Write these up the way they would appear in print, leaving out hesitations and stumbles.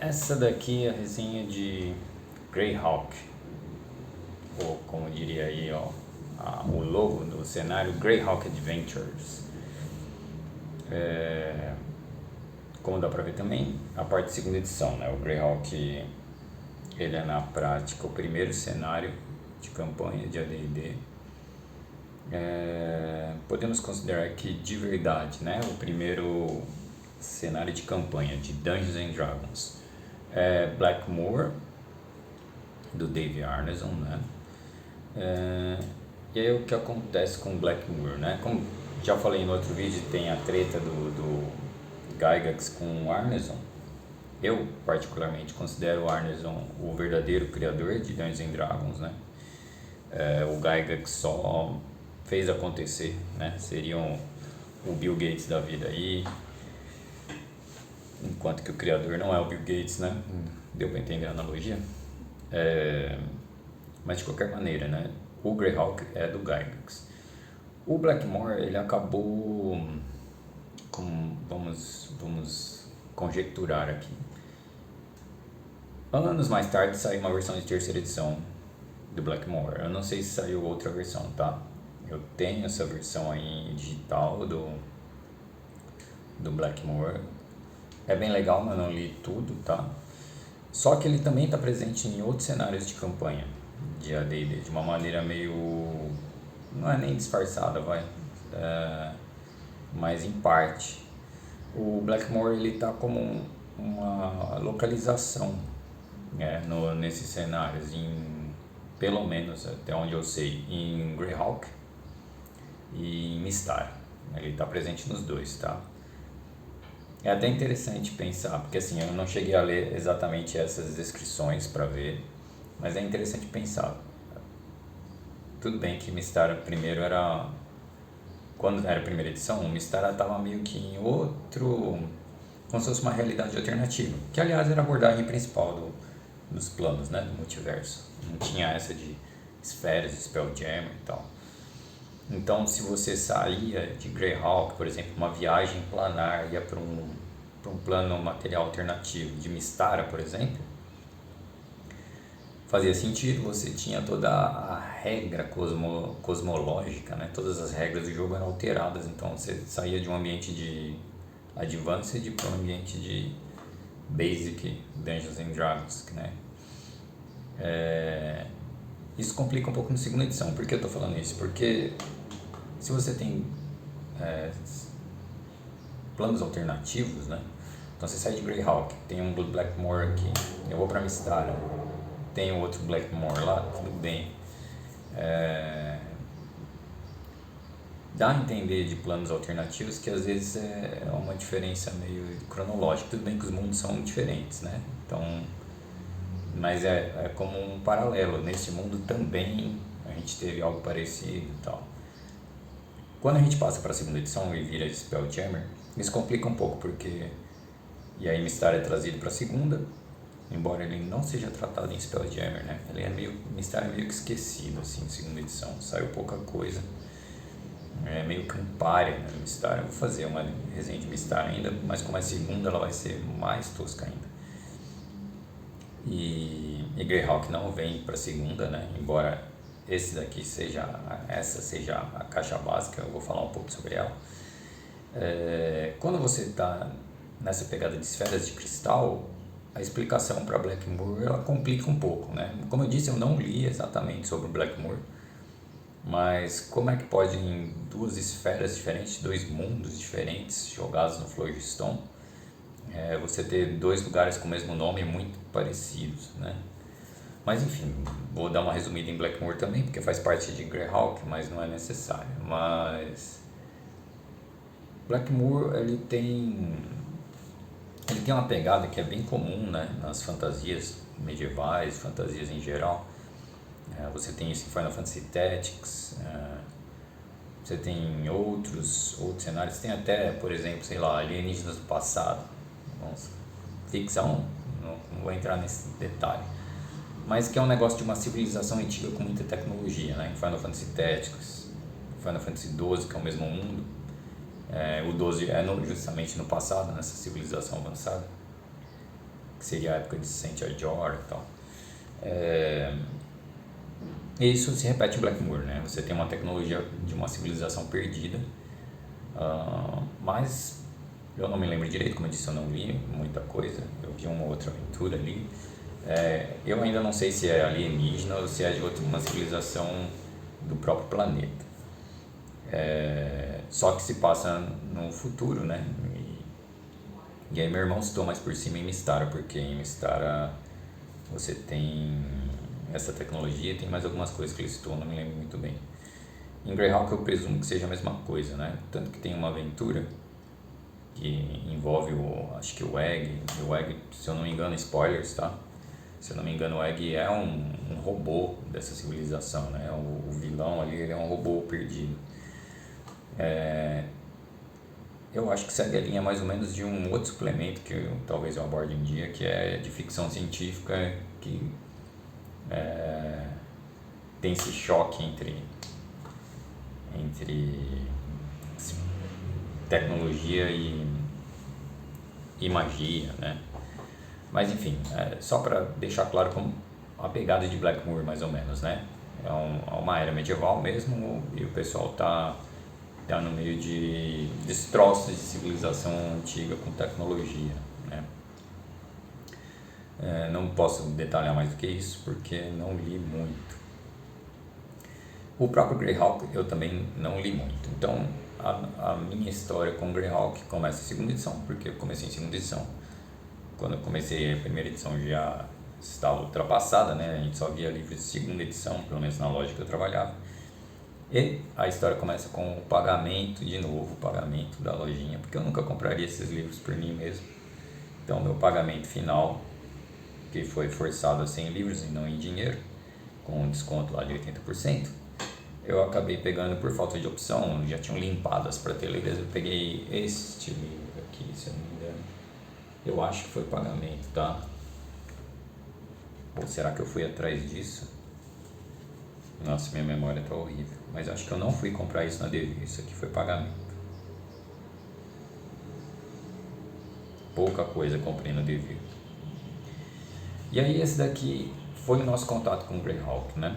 Essa daqui é a resenha de Greyhawk, ou como diria aí ó, o logo do cenário Greyhawk Adventures. Como dá pra ver também, a parte de segunda edição, né? O Greyhawk, ele é na prática o primeiro cenário de campanha de AD&D. Podemos considerar que de verdade, né? O primeiro cenário de campanha de Dungeons and Dragons é Blackmoor, do Dave Arneson, né? E aí o que acontece com Blackmoor, né? Como já falei no outro vídeo, tem a treta do Gygax com o Arneson. Eu particularmente considero o Arneson o verdadeiro criador de Dungeons and Dragons, né? O Gygax só fez acontecer, né? Seriam o Bill Gates da vida aí, enquanto que o criador não é o Bill Gates, né? Deu pra entender a analogia? Mas de qualquer maneira, né? O Greyhawk é do Gygax. O Blackmoor, ele acabou vamos conjecturar aqui. Anos mais tarde saiu uma versão de terceira edição do Blackmoor. Eu não sei se saiu outra versão, tá? Eu tenho essa versão aí digital do Blackmoor. É bem legal, mas não li tudo, tá? Só que ele também está presente em outros cenários de campanha de AD&D, de uma maneira meio... não é nem disfarçada, mas em parte. O Blackmoor, ele tá como uma localização, né, nesses cenários, pelo menos até onde eu sei, em Greyhawk e em Mystara. Ele está presente nos dois, tá? É até interessante pensar, porque assim, eu não cheguei a ler exatamente essas descrições para ver, mas é interessante pensar. Tudo bem que Mystara primeiro era... Quando era a primeira edição, o Mystara estava meio que em outro... como se fosse uma realidade alternativa, que aliás era a abordagem principal dos planos, né, do multiverso. Não tinha essa de esferas, de Spelljammer e tal. Então, se você saía de Greyhawk, por exemplo, uma viagem planar, ia para um plano material alternativo de Mystara, por exemplo, fazia sentido, você tinha toda a regra cosmológica, né? Todas as regras do jogo eram alteradas, então você saía de um ambiente de Advanced para um ambiente de Basic Dungeons and Dragons, né? Isso complica um pouco na segunda edição. Por que eu estou falando isso? Porque se você tem planos alternativos, né? Então você sai de Greyhawk, tem um Blackmoor aqui, eu vou para Mystara, tem outro Blackmoor lá, tudo bem. Dá a entender de planos alternativos que às vezes é uma diferença meio cronológica. Tudo bem que os mundos são diferentes, né? Então, mas é como um paralelo. Nesse mundo também a gente teve algo parecido e tal. Quando a gente passa para a segunda edição e vira de Spelljammer, isso complica um pouco, porque... E aí Mystara é trazido para a segunda, embora ele não seja tratado em Spelljammer, né? Mystara é meio que esquecido, assim, em segunda edição. Saiu pouca coisa. É meio Campari, né, Mystara. Eu vou fazer uma resenha de Mystara ainda, mas como é segunda, ela vai ser mais tosca ainda. E Greyhawk não vem para segunda, né? Embora essa seja a caixa básica, eu vou falar um pouco sobre ela. Quando você está nessa pegada de esferas de cristal, a explicação para Blackmoor ela complica um pouco, né? Como eu disse, eu não li exatamente sobre o Blackmoor, mas como é que pode em duas esferas diferentes, dois mundos diferentes jogados no Phlogiston, você ter dois lugares com o mesmo nome muito parecidos, né? Mas enfim, vou dar uma resumida em Blackmoor também, porque faz parte de Greyhawk, mas não é necessário. Mas Blackmoor ele tem uma pegada que é bem comum, né, nas fantasias medievais, fantasias em geral. Você tem isso em Final Fantasy Tactics, você tem outros cenários, tem até, por exemplo, sei lá, alienígenas do passado. Nossa, ficção, não vou entrar nesse detalhe, mas que é um negócio de uma civilização antiga com muita tecnologia, né? Em Final Fantasy Tactics, Final Fantasy XII, que é o mesmo mundo, o 12 é justamente no passado, nessa civilização avançada. que seria a época de Saint Ajor e tal. Isso se repete em Blackmoor, né? Você tem uma tecnologia de uma civilização perdida, mas eu não me lembro direito, como eu disse, eu não li muita coisa, eu vi uma outra aventura ali. Eu ainda não sei se é alienígena ou se é de uma civilização do próprio planeta. Só que se passa no futuro, né? E aí meu irmão citou mais por cima em Mystara, porque em Mystara você tem essa tecnologia e tem mais algumas coisas que ele citou, não me lembro muito bem. Em Greyhawk eu presumo que seja a mesma coisa, né? Tanto que tem uma aventura que envolve acho que o Egg, se eu não me engano, spoilers, tá? Se eu não me engano, o Egg é um robô dessa civilização, né? O vilão ali, ele é um robô perdido. Eu acho que segue a linha mais ou menos de um outro suplemento que talvez eu aborde um dia, que é de ficção científica, que tem esse choque entre tecnologia e magia, né? Mas enfim, só para deixar claro como a pegada de Blackmoor mais ou menos, né? É uma era medieval mesmo e o pessoal tá no meio de destroços de civilização antiga com tecnologia, né? Não posso detalhar mais do que isso porque não li muito. O próprio Greyhawk eu também não li muito, então a minha história com Greyhawk começa em segunda edição, porque eu comecei em segunda edição. Quando eu comecei a primeira edição já estava ultrapassada, né? A gente só via livros de segunda edição, pelo menos na loja que eu trabalhava. E a história começa com o pagamento, de novo, o pagamento da lojinha, porque eu nunca compraria esses livros por mim mesmo. Então, meu pagamento final, que foi forçado a ser em livros e não em dinheiro, com um desconto lá de 80%, eu acabei pegando por falta de opção, já tinham limpado as prateleiras, eu peguei este livro aqui, se eu não me engano. Eu acho que foi pagamento, tá? Ou será que eu fui atrás disso? Nossa, minha memória tá horrível. Mas acho que eu não fui comprar isso na Devir, isso aqui foi pagamento. Pouca coisa eu comprei na Devir. E aí esse daqui foi o nosso contato com o Greyhawk, né?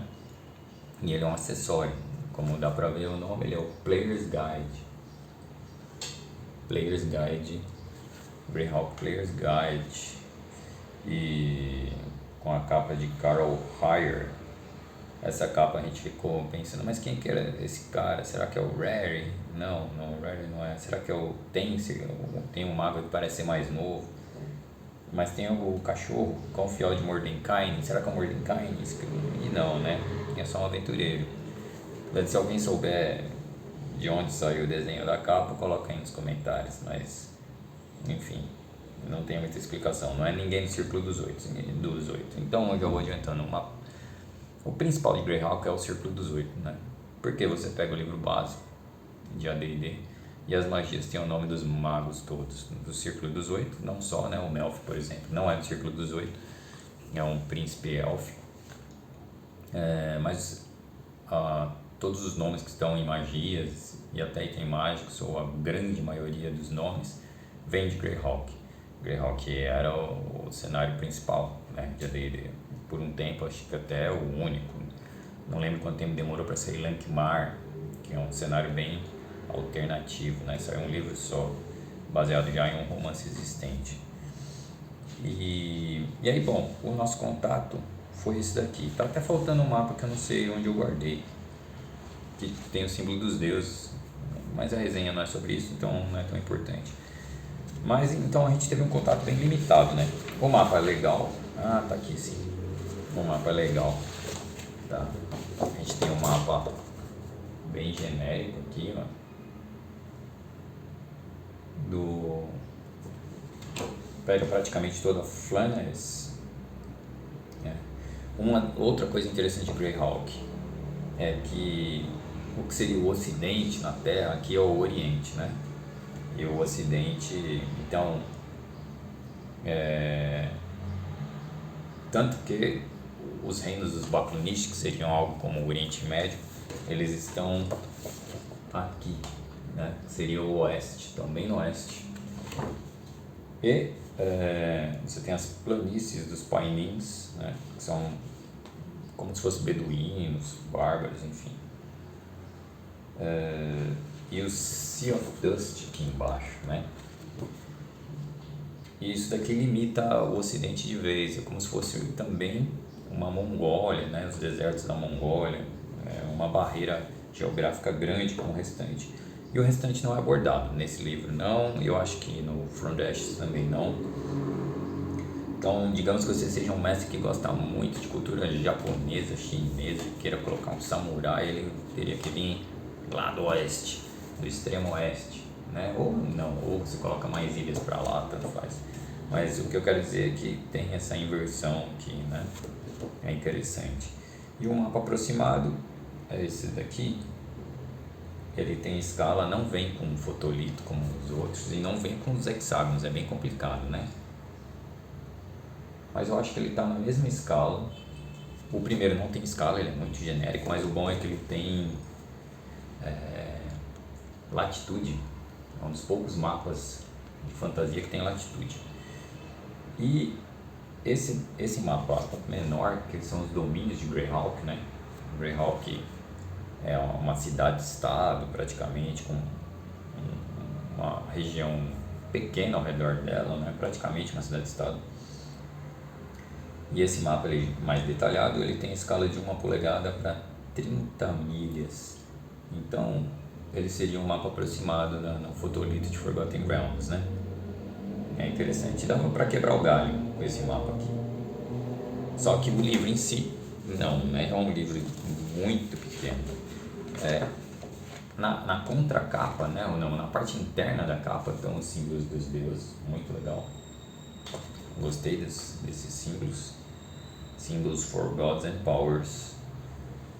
E ele é um acessório, como dá pra ver o nome, ele é o Player's Guide. Player's Guide, Greyhawk Player's Guide. E com a capa de Carol Hire. Essa capa a gente ficou pensando, mas quem que era esse cara? Será que é o Rary? Não, o Rary não é. Será que é o Tense? Tem um mago que parece ser mais novo. Mas tem o cachorro, com o fiel de Mordenkainen. Será que é o Mordenkainen? E não, né? É só um aventureiro. Se alguém souber de onde saiu o desenho da capa, coloca aí nos comentários. Mas, enfim, não tem muita explicação. Não é ninguém do Círculo dos Oito. Então, eu já vou adiantando uma. O principal de Greyhawk é o Círculo dos Oito, né? Porque você pega o livro básico de AD&D e as magias têm o nome dos magos todos do Círculo dos Oito, não só, né? O Melf, por exemplo, não é do Círculo dos Oito, é um príncipe élfico. Mas todos os nomes que estão em magias e até item mágicos, ou a grande maioria dos nomes, vem de Greyhawk. Greyhawk era o cenário principal, né, de AD&D. Por um tempo, acho que até o único. Não lembro quanto tempo demorou para sair Lankhmar, que é um cenário bem alternativo, né? Saiu um livro só, baseado já em um romance existente. E aí, bom, o nosso contato foi esse daqui. Tá até faltando um mapa que eu não sei onde eu guardei, que tem o símbolo dos deuses, mas a resenha não é sobre isso, então não é tão importante. Mas então a gente teve um contato bem limitado, né? O mapa é legal. Ah, tá aqui sim. O mapa é legal. Tá. A gente tem um mapa bem genérico aqui, ó. Pega praticamente toda a Flanders. Uma outra coisa interessante de Greyhawk é que o que seria o Ocidente na Terra aqui é o Oriente, né? E o Ocidente, então, tanto que os reinos dos Baklunish, que seriam algo como o Oriente Médio, eles estão aqui, né? Seria o Oeste, estão bem no Oeste. E você tem as planícies dos Painins, né, que são como se fossem beduínos, bárbaros, enfim. E o Sea of Dust aqui embaixo, né? E isso daqui limita o Ocidente de vez, é como se fosse também uma Mongólia, né? Os desertos da Mongólia, uma barreira geográfica grande com o restante. E o restante não é abordado nesse livro, não, e eu acho que no From the Ashes também não. Então, digamos que você seja um mestre que gosta muito de cultura japonesa, chinesa, queira colocar um samurai, ele teria que vir lá do oeste, do extremo oeste, né? Ou não, ou você coloca mais ilhas para lá, tanto faz. Mas o que eu quero dizer é que tem essa inversão aqui, né? É interessante. E o mapa aproximado é esse daqui. Ele tem escala, não vem com fotolito como os outros e não vem com os hexágonos, é bem complicado, né? Mas eu acho que ele está na mesma escala. O primeiro não tem escala, ele é muito genérico, mas o bom é que ele tem latitude. É um dos poucos mapas de fantasia que tem latitude. E esse mapa menor, que são os domínios de Greyhawk, né? Greyhawk é uma cidade-estado praticamente, com uma região pequena ao redor dela, né? Praticamente uma cidade-estado. E esse mapa ele, mais detalhado, ele tem a escala de 1 polegada para 30 milhas. Então, ele seria um mapa aproximado no fotolito de Forgotten Realms, né? É interessante. Dava para quebrar o galho com esse mapa aqui. Só que o livro em si, não, né? É um livro muito pequeno. Na contracapa, né? Ou não, na parte interna da capa estão os símbolos dos deuses. Muito legal. Gostei desses símbolos. Símbolos for gods and powers.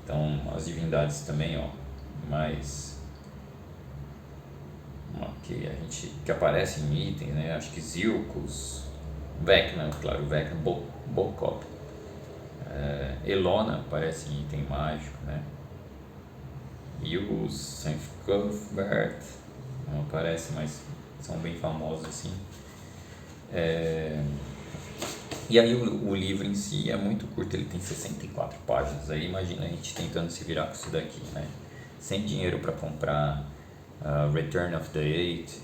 Então, as divindades também, ó. Mas que aparece em itens, né? Acho que Zircus, Vecna, claro, Vecna, Bokop, Elona aparece em item mágico, né? E os Saint Cuthbert não aparece, mas são bem famosos assim. E aí o livro em si é muito curto, ele tem 64 páginas. Aí imagina a gente tentando se virar com isso daqui, né? Sem dinheiro para comprar Return of the Eight,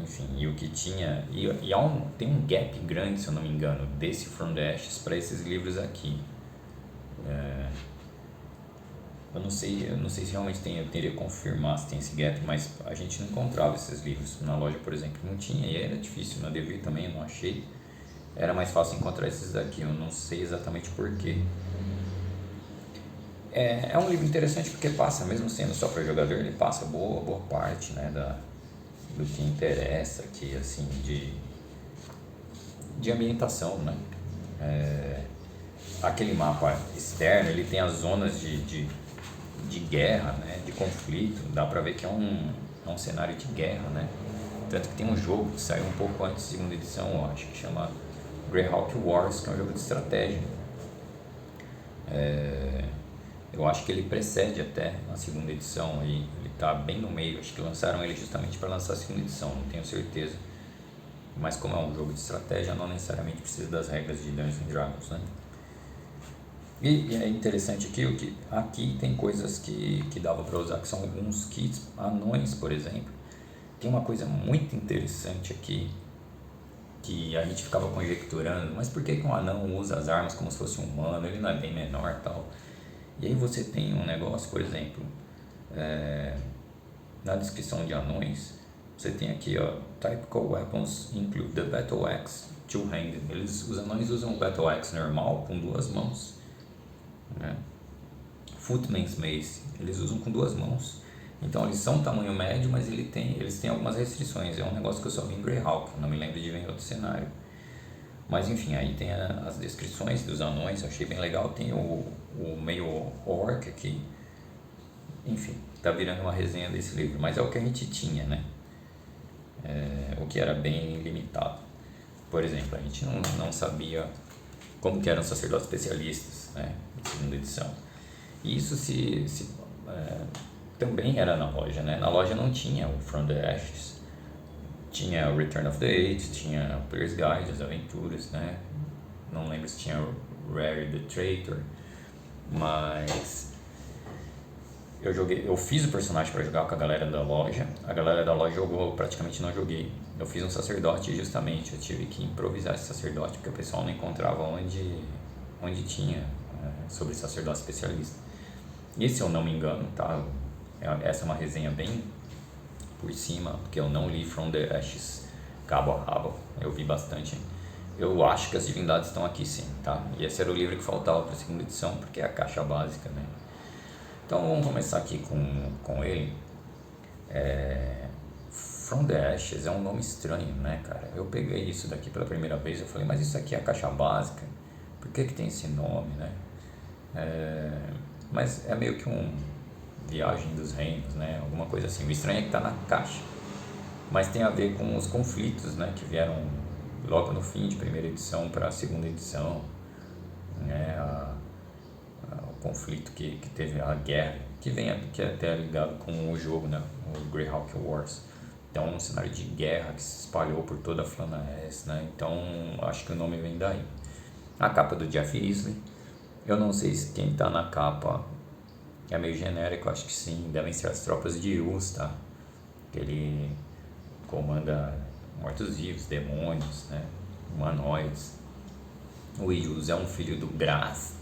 enfim, e o que tinha. E tem um gap grande, se eu não me engano, desse From the Ashes para esses livros aqui. Eu não sei se realmente tem, eu teria que confirmar se tem esse gap, mas a gente não encontrava esses livros na loja, por exemplo, não tinha, e era difícil, na Devir também eu não achei, era mais fácil encontrar esses daqui, eu não sei exatamente porquê. É um livro interessante porque passa, mesmo sendo só para jogador, ele passa boa parte, né, do que interessa aqui, assim, de ambientação, né. Aquele mapa externo, ele tem as zonas de guerra, né, de conflito, dá pra ver que é um cenário de guerra, né. Tanto que tem um jogo que saiu um pouco antes da segunda edição, eu acho, que chama Greyhawk Wars, que é um jogo de estratégia. Eu acho que ele precede até a segunda edição, ele está bem no meio, acho que lançaram ele justamente para lançar a segunda edição, não tenho certeza. Mas como é um jogo de estratégia, não necessariamente precisa das regras de Dungeons & Dragons, né? E é interessante que aqui tem coisas que dava para usar, que são alguns kits, anões, por exemplo. Tem uma coisa muito interessante aqui, que a gente ficava conjecturando, mas por que um anão usa as armas como se fosse um humano, ele não é bem menor e tal. E aí você tem um negócio, por exemplo, na descrição de anões, você tem aqui, ó, Typical Weapons include the Battle Axe Two-Handed. Os anões usam o Battle Axe normal, com 2 mãos, né? Footman's Mace, eles usam com 2 mãos. Então eles são tamanho médio, mas eles têm algumas restrições. É um negócio que eu só vi em Greyhawk, não me lembro de ver em outro cenário. Mas enfim, aí tem as descrições dos anões, eu achei bem legal. Tem o meio orc aqui. Enfim, tá virando uma resenha desse livro, mas é o que a gente tinha, né? O que era bem limitado. Por exemplo, a gente não sabia como que eram sacerdotes especialistas, né? Na segunda edição. E isso também era na loja, né? Na loja não tinha o From the Ashes. tinha o Return of the Eight, tinha o Player's Guide, as aventuras, né? Não lembro se tinha o Rare the Traitor, mas eu fiz o personagem para jogar com a galera da loja. A galera da loja jogou, eu praticamente não joguei. Eu fiz um sacerdote justamente, eu tive que improvisar esse sacerdote porque o pessoal não encontrava onde tinha sobre sacerdote especialista. E se eu não me engano, tá? Essa é uma resenha bem por cima, porque eu não li From the Ashes cabo a rabo, eu vi bastante. Eu acho que as divindades estão aqui sim, tá? E esse era o livro que faltava para a segunda edição, porque é a caixa básica, né? Então vamos começar aqui com ele. From the Ashes é um nome estranho, né, cara? Eu peguei isso daqui pela primeira vez, eu falei, mas isso aqui é a caixa básica? Por que tem esse nome, né? Mas é meio que Viagem dos Reinos, né? Alguma coisa assim. O estranho é que tá na caixa. Mas tem a ver com os conflitos, né? Que vieram logo no fim de primeira edição para a segunda edição, né? O conflito que teve a guerra, que é até ligado com o jogo, né? O Greyhawk Wars. Então, um cenário de guerra que se espalhou por toda a Flanaess, né? Então, acho que o nome vem daí. A capa do Jeff Easley, eu não sei se quem tá na capa é meio genérico, acho que sim, devem ser as tropas de Yus, tá? Que ele comanda mortos-vivos, demônios, né? Humanoides. O Yus é um filho do Grast.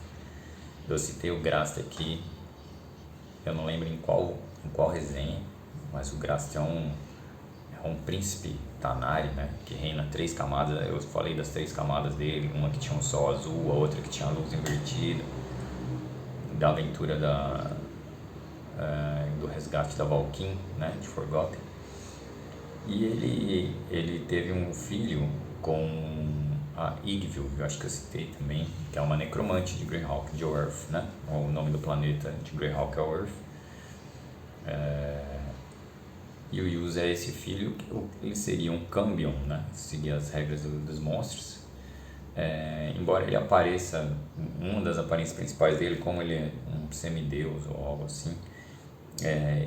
Eu citei o Grast aqui, eu não lembro em qual resenha, mas o Grast é um príncipe Tanari, né? Que reina 3 camadas. Eu falei das 3 camadas dele, uma que tinha um sol azul, a outra que tinha a luz invertida, da aventura do resgate da Valkyrie, né, de Forgotten. E ele teve um filho com a Yggdrasil, eu acho que eu citei também, que é uma necromante de Greyhawk, de Earth, né? O nome do planeta de Greyhawk é Earth. E o Yus é esse filho, ele seria um Cambion, né? Seguir as regras dos monstros. Embora ele apareça, uma das aparências principais dele, como ele é um semideus ou algo assim,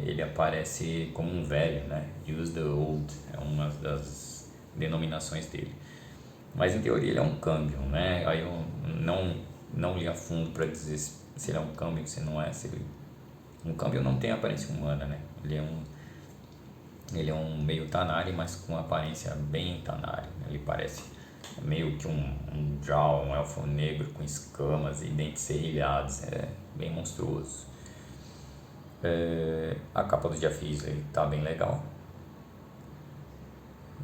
ele aparece como um velho, né? Use the Old é uma das denominações dele. Mas em teoria ele é um Cambion, né? Aí eu não li a fundo para dizer se ele é um Cambion, se não é. Um Cambion não tem aparência humana, né? Ele é um meio Tanari, mas com aparência bem Tanari. Ele parece meio que um Drow, um elfo negro com escamas e dentes serrilhados. É bem monstruoso. A capa do Jeff Easley tá bem legal.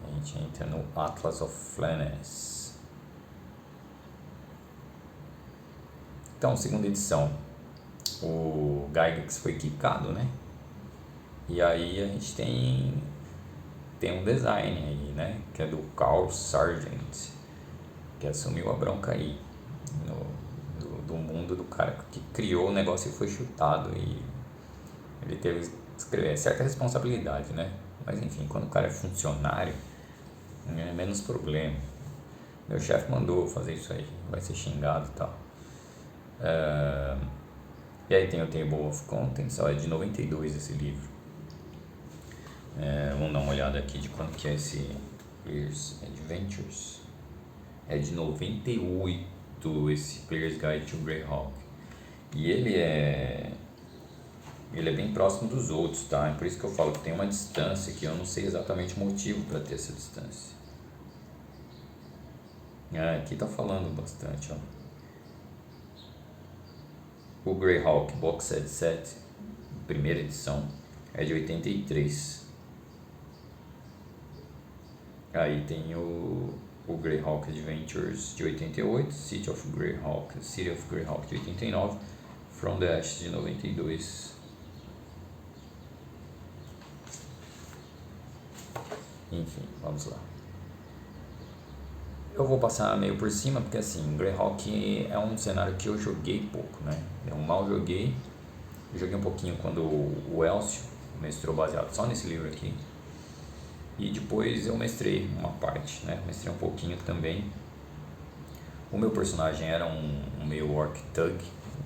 A gente entra no Atlas of Flanaess. Então, segunda edição, o Gygax foi quicado, né? E aí a gente tem um design aí, né? Que é do Carl Sargent, que assumiu a bronca aí do mundo do cara que criou o negócio e foi chutado, e ele teve que escrever certa responsabilidade, né? Mas enfim, quando o cara é funcionário, é menos problema. Meu chefe mandou fazer isso aí, vai ser xingado e tal. E aí tem o Table of Contents, é de 92 esse livro. Vamos dar uma olhada aqui de quanto que é esse Player's Adventures. É de 98 esse Player's Guide to Greyhawk. E ele é bem próximo dos outros, tá? É por isso que eu falo que tem uma distância que eu não sei exatamente o motivo para ter essa distância. Aqui tá falando bastante, ó. O Greyhawk Box Set, primeira edição, é de 83. Aí tem o Greyhawk Adventures de 88, City of Greyhawk de 89, From the Ashes de 92. Enfim, vamos lá. Eu vou passar meio por cima, porque assim, Greyhawk é um cenário que eu joguei pouco, né? Eu mal joguei. Eu joguei um pouquinho quando o Elcio mestrou baseado só nesse livro aqui. E depois eu mestrei uma parte, né? Mestrei um pouquinho também. O meu personagem era um meio orc thug,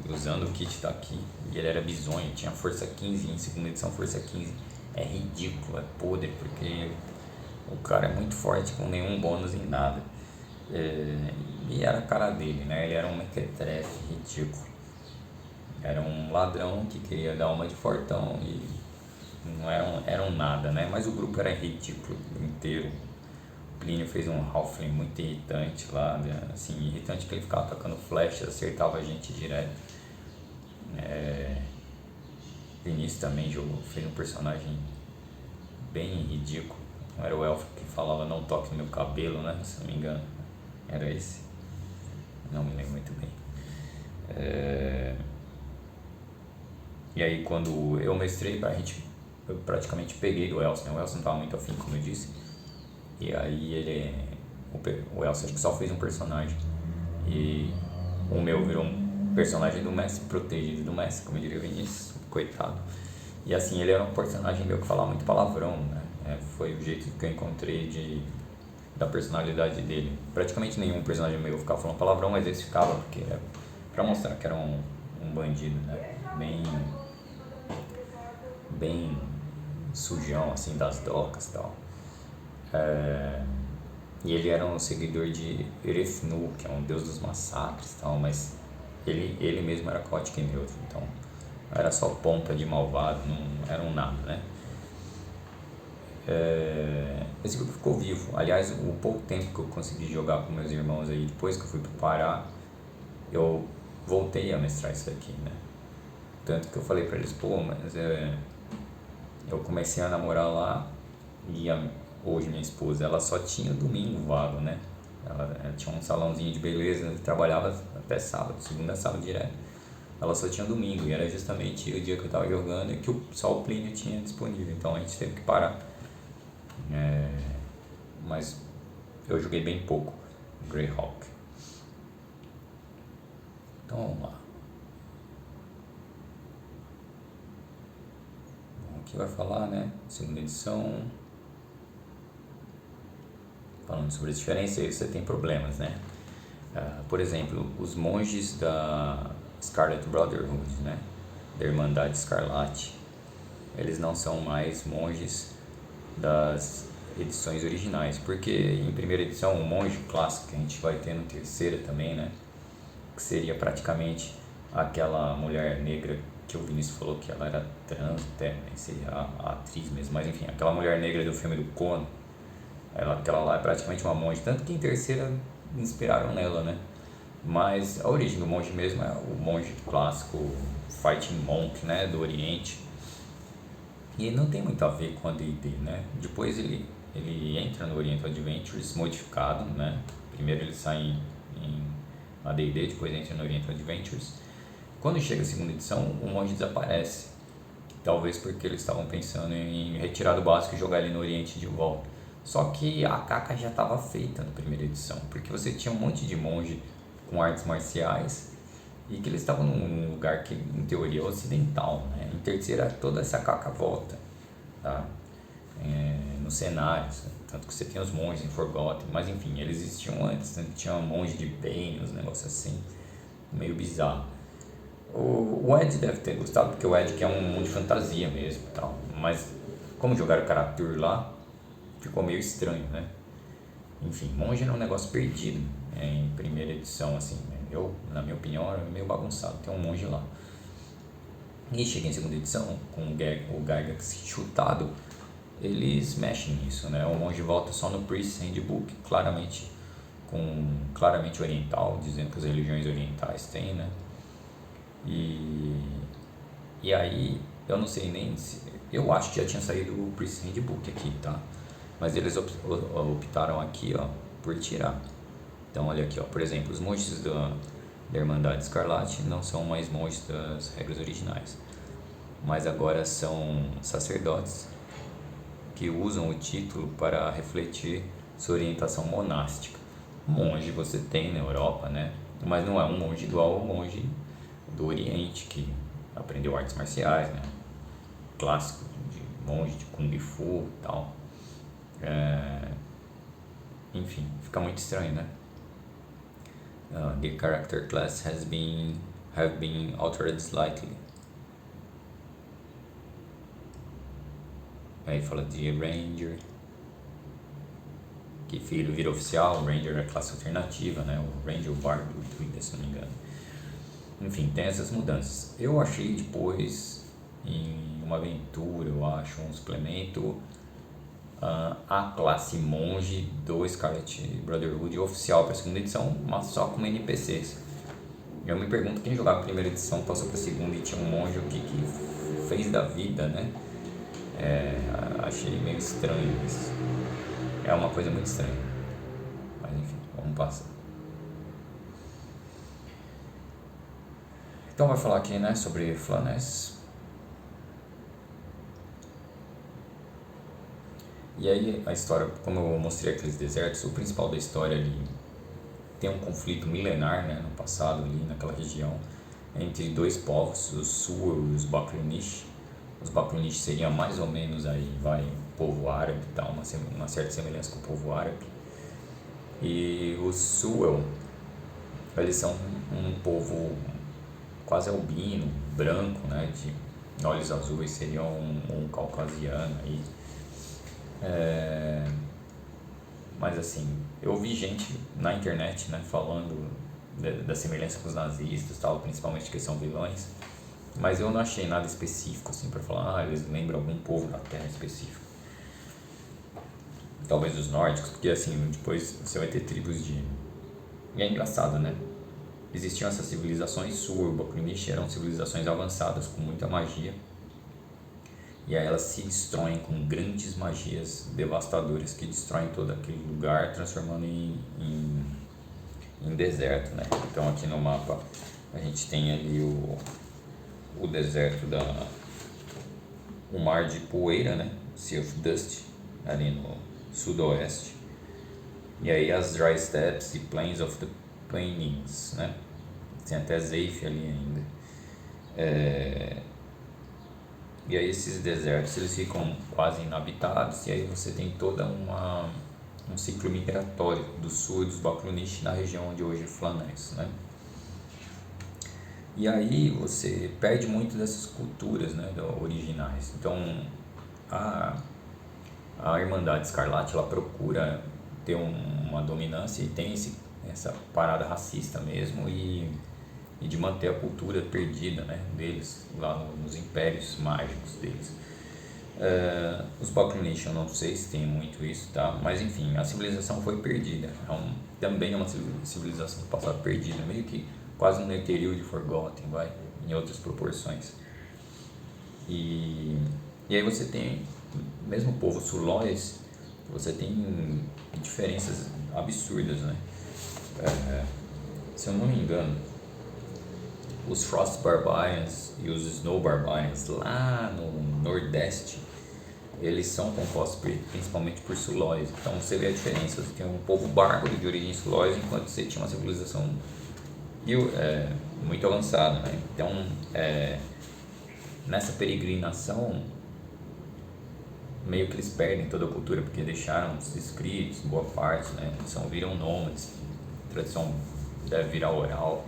usando o kit daqui. E ele era bizonho, tinha força 15, em segunda edição força 15. É ridículo, é podre, porque O cara é muito forte com nenhum bônus em nada. E era a cara dele, né? Ele era um mequetrefe ridículo. Era um ladrão que queria dar uma de fortão e não era um nada, né? Mas o grupo era ridículo inteiro. O Plínio fez um Halfling muito irritante lá, né? Assim, irritante que ele ficava atacando flechas, acertava a gente direto. Vinícius também fez um personagem bem ridículo. Era o elfo que falava não toque no meu cabelo, né? Se não me engano. Era esse. Não me lembro muito bem. E aí quando eu mestrei, eu praticamente peguei do Elcio, né? O Elcio não estava muito afim, como eu disse. E aí o Elcio acho que só fez um personagem. E o meu virou um personagem do mestre, protegido do mestre, como eu diria o Vinícius, coitado. E assim, ele era um personagem meu que falava muito palavrão, né? Foi o jeito que eu encontrei da personalidade dele. Praticamente nenhum personagem meu ficava falando palavrão, mas esse ficava, porque era pra mostrar que era um bandido, né? Bem sujão, assim, das docas e tal. E ele era um seguidor de Erefnu, que é um deus dos massacres e tal, mas ele mesmo era caótico e neutro, então era só ponta de malvado, não era um nada, né? Esse grupo ficou vivo. Aliás, o pouco tempo que eu consegui jogar com meus irmãos aí, depois que eu fui pro Pará, eu voltei a mestrar isso aqui, né? Tanto que eu falei pra eles, pô, mas eu comecei a namorar lá e hoje minha esposa, ela só tinha domingo vago, né? Ela tinha um salãozinho de beleza, trabalhava até sábado, segunda a sábado direto. Ela só tinha domingo e era justamente o dia que eu tava jogando e que só o Plínio tinha disponível, então a gente teve que parar. Mas eu joguei bem pouco Greyhawk. Então vamos lá. Aqui vai falar, né? Segunda edição. Falando sobre as diferenças, aí você tem problemas, né? Por exemplo, os monges da Scarlet Brotherhood, né? Da Irmandade Escarlate, eles não são mais monges das edições originais, porque em primeira edição o monge clássico que a gente vai ter no terceira também, né? Que seria praticamente aquela mulher negra que o Vinícius falou que ela era trans, até, né? Seria a atriz mesmo, mas enfim, aquela mulher negra do filme do Conan, aquela lá é praticamente uma monge, tanto que em terceira inspiraram nela, né? Mas a origem do monge mesmo é o monge clássico, Fighting Monk, né, do Oriente. E não tem muito a ver com a D&D, né? Depois ele entra no Oriental Adventures modificado, né? Primeiro ele sai em AD&D, depois entra no Oriental Adventures. Quando chega a segunda edição, o monge desaparece. Talvez porque eles estavam pensando em retirar do básico e jogar ele no Oriente de volta. Só que a caca já estava feita na primeira edição, porque você tinha um monte de monge com artes marciais e que eles estavam num lugar que em teoria é ocidental, né? Em terceira toda essa caca volta, tá? Nos cenários, tanto que você tem os monges em Forgotten, mas enfim, eles existiam antes, né? Tinha um monge de Bane, uns negócios assim, meio bizarro. O Ed deve ter gostado, porque o Ed que é um mundo de fantasia mesmo e tal, mas como jogaram o Caratur lá, ficou meio estranho, né? Enfim, monge era um negócio perdido, em primeira edição, assim, né? Na minha opinião, era meio bagunçado, tem um monge lá. E chega em segunda edição, com o Gygax chutado, eles mexem nisso, né? O monge volta só no Priest Handbook, claramente oriental, dizendo que as religiões orientais têm, né? E aí, eu não sei nem se... Eu acho que já tinha saído o Priest Handbook aqui, tá? Mas eles optaram aqui, ó, por tirar. Então, olha aqui, ó, por exemplo, os monges da Irmandade Escarlate não são mais monges das regras originais, mas agora são sacerdotes que usam o título para refletir sua orientação monástica. Monge você tem na Europa, né? Mas não é um monge igual ao monge do Oriente, que aprendeu artes marciais, né? Clássico de monge de Kung Fu e tal. Enfim, fica muito estranho, né? The character class have been altered slightly. Aí fala de Ranger. que filho vira oficial, o Ranger é classe alternativa, né? O Ranger, o Bardo, o Druida, se não me engano. Enfim, tem essas mudanças. Eu achei depois, em uma aventura, eu acho, um suplemento, a classe monge do Scarlet Brotherhood oficial para a segunda edição, mas só com NPCs. Eu me pergunto, quem jogava a primeira edição passou para a segunda e tinha um monge, o que fez da vida, né? Achei meio estranho isso. É uma coisa muito estranha. Mas enfim, vamos passar. Então vai falar aqui, né, sobre Flanaess. E aí a história, como eu mostrei aqueles desertos, o principal da história ali tem um conflito milenar, né, no passado ali naquela região entre dois povos, os Suel e os Baklunish. Os Baklunish seriam mais ou menos aí, o povo árabe, tá, uma certa semelhança com o povo árabe. E os Suel, eles são um povo quase albino, branco, né, de olhos azuis, seriam um caucasiano aí. Mas assim, eu vi gente na internet, né, falando da semelhança com os nazistas, tal, principalmente que são vilões, mas eu não achei nada específico assim para falar, eles lembram algum povo da Terra específico. Talvez os nórdicos, porque assim, depois você vai ter tribos de... E é engraçado, né? Existiam essas civilizações, Suel e Baklunish eram civilizações avançadas com muita magia. E aí elas se destroem com grandes magias devastadoras que destroem todo aquele lugar, transformando em deserto, né? Então aqui no mapa a gente tem ali o deserto o mar de poeira, né? Sea of Dust, ali no sudoeste. E aí as Dry Steppes e Plains of the Plainings, né? Tem até Zeif ali ainda. E aí esses desertos eles ficam quase inabitados e aí você tem toda um ciclo migratório do sul dos Baklunish na região onde hoje é Flanaess, né? E aí você perde muito dessas culturas, né, originais. Então a Irmandade Escarlate ela procura ter uma dominância e tem essa parada racista mesmo e de manter a cultura perdida, né, deles lá nos impérios mágicos deles. Os Baklunish eu não sei se tem muito isso, tá? Mas enfim, a civilização foi perdida. Também é uma civilização do passado perdida, meio que quase um Netheril de Forgotten, em outras proporções. E aí você tem, mesmo o povo Sulóis, você tem diferenças absurdas, né? Se eu não me engano, os Frost Barbarians e os Snow Barbarians lá no Nordeste, eles são compostos principalmente por Sulóis. Então você vê a diferença, você tem um povo bárbaro de origem Sulóis, enquanto você tinha uma civilização muito avançada, né? Então nessa peregrinação meio que eles perdem toda a cultura porque deixaram os escritos, boa parte, né? Viram nômades, a tradição deve virar oral.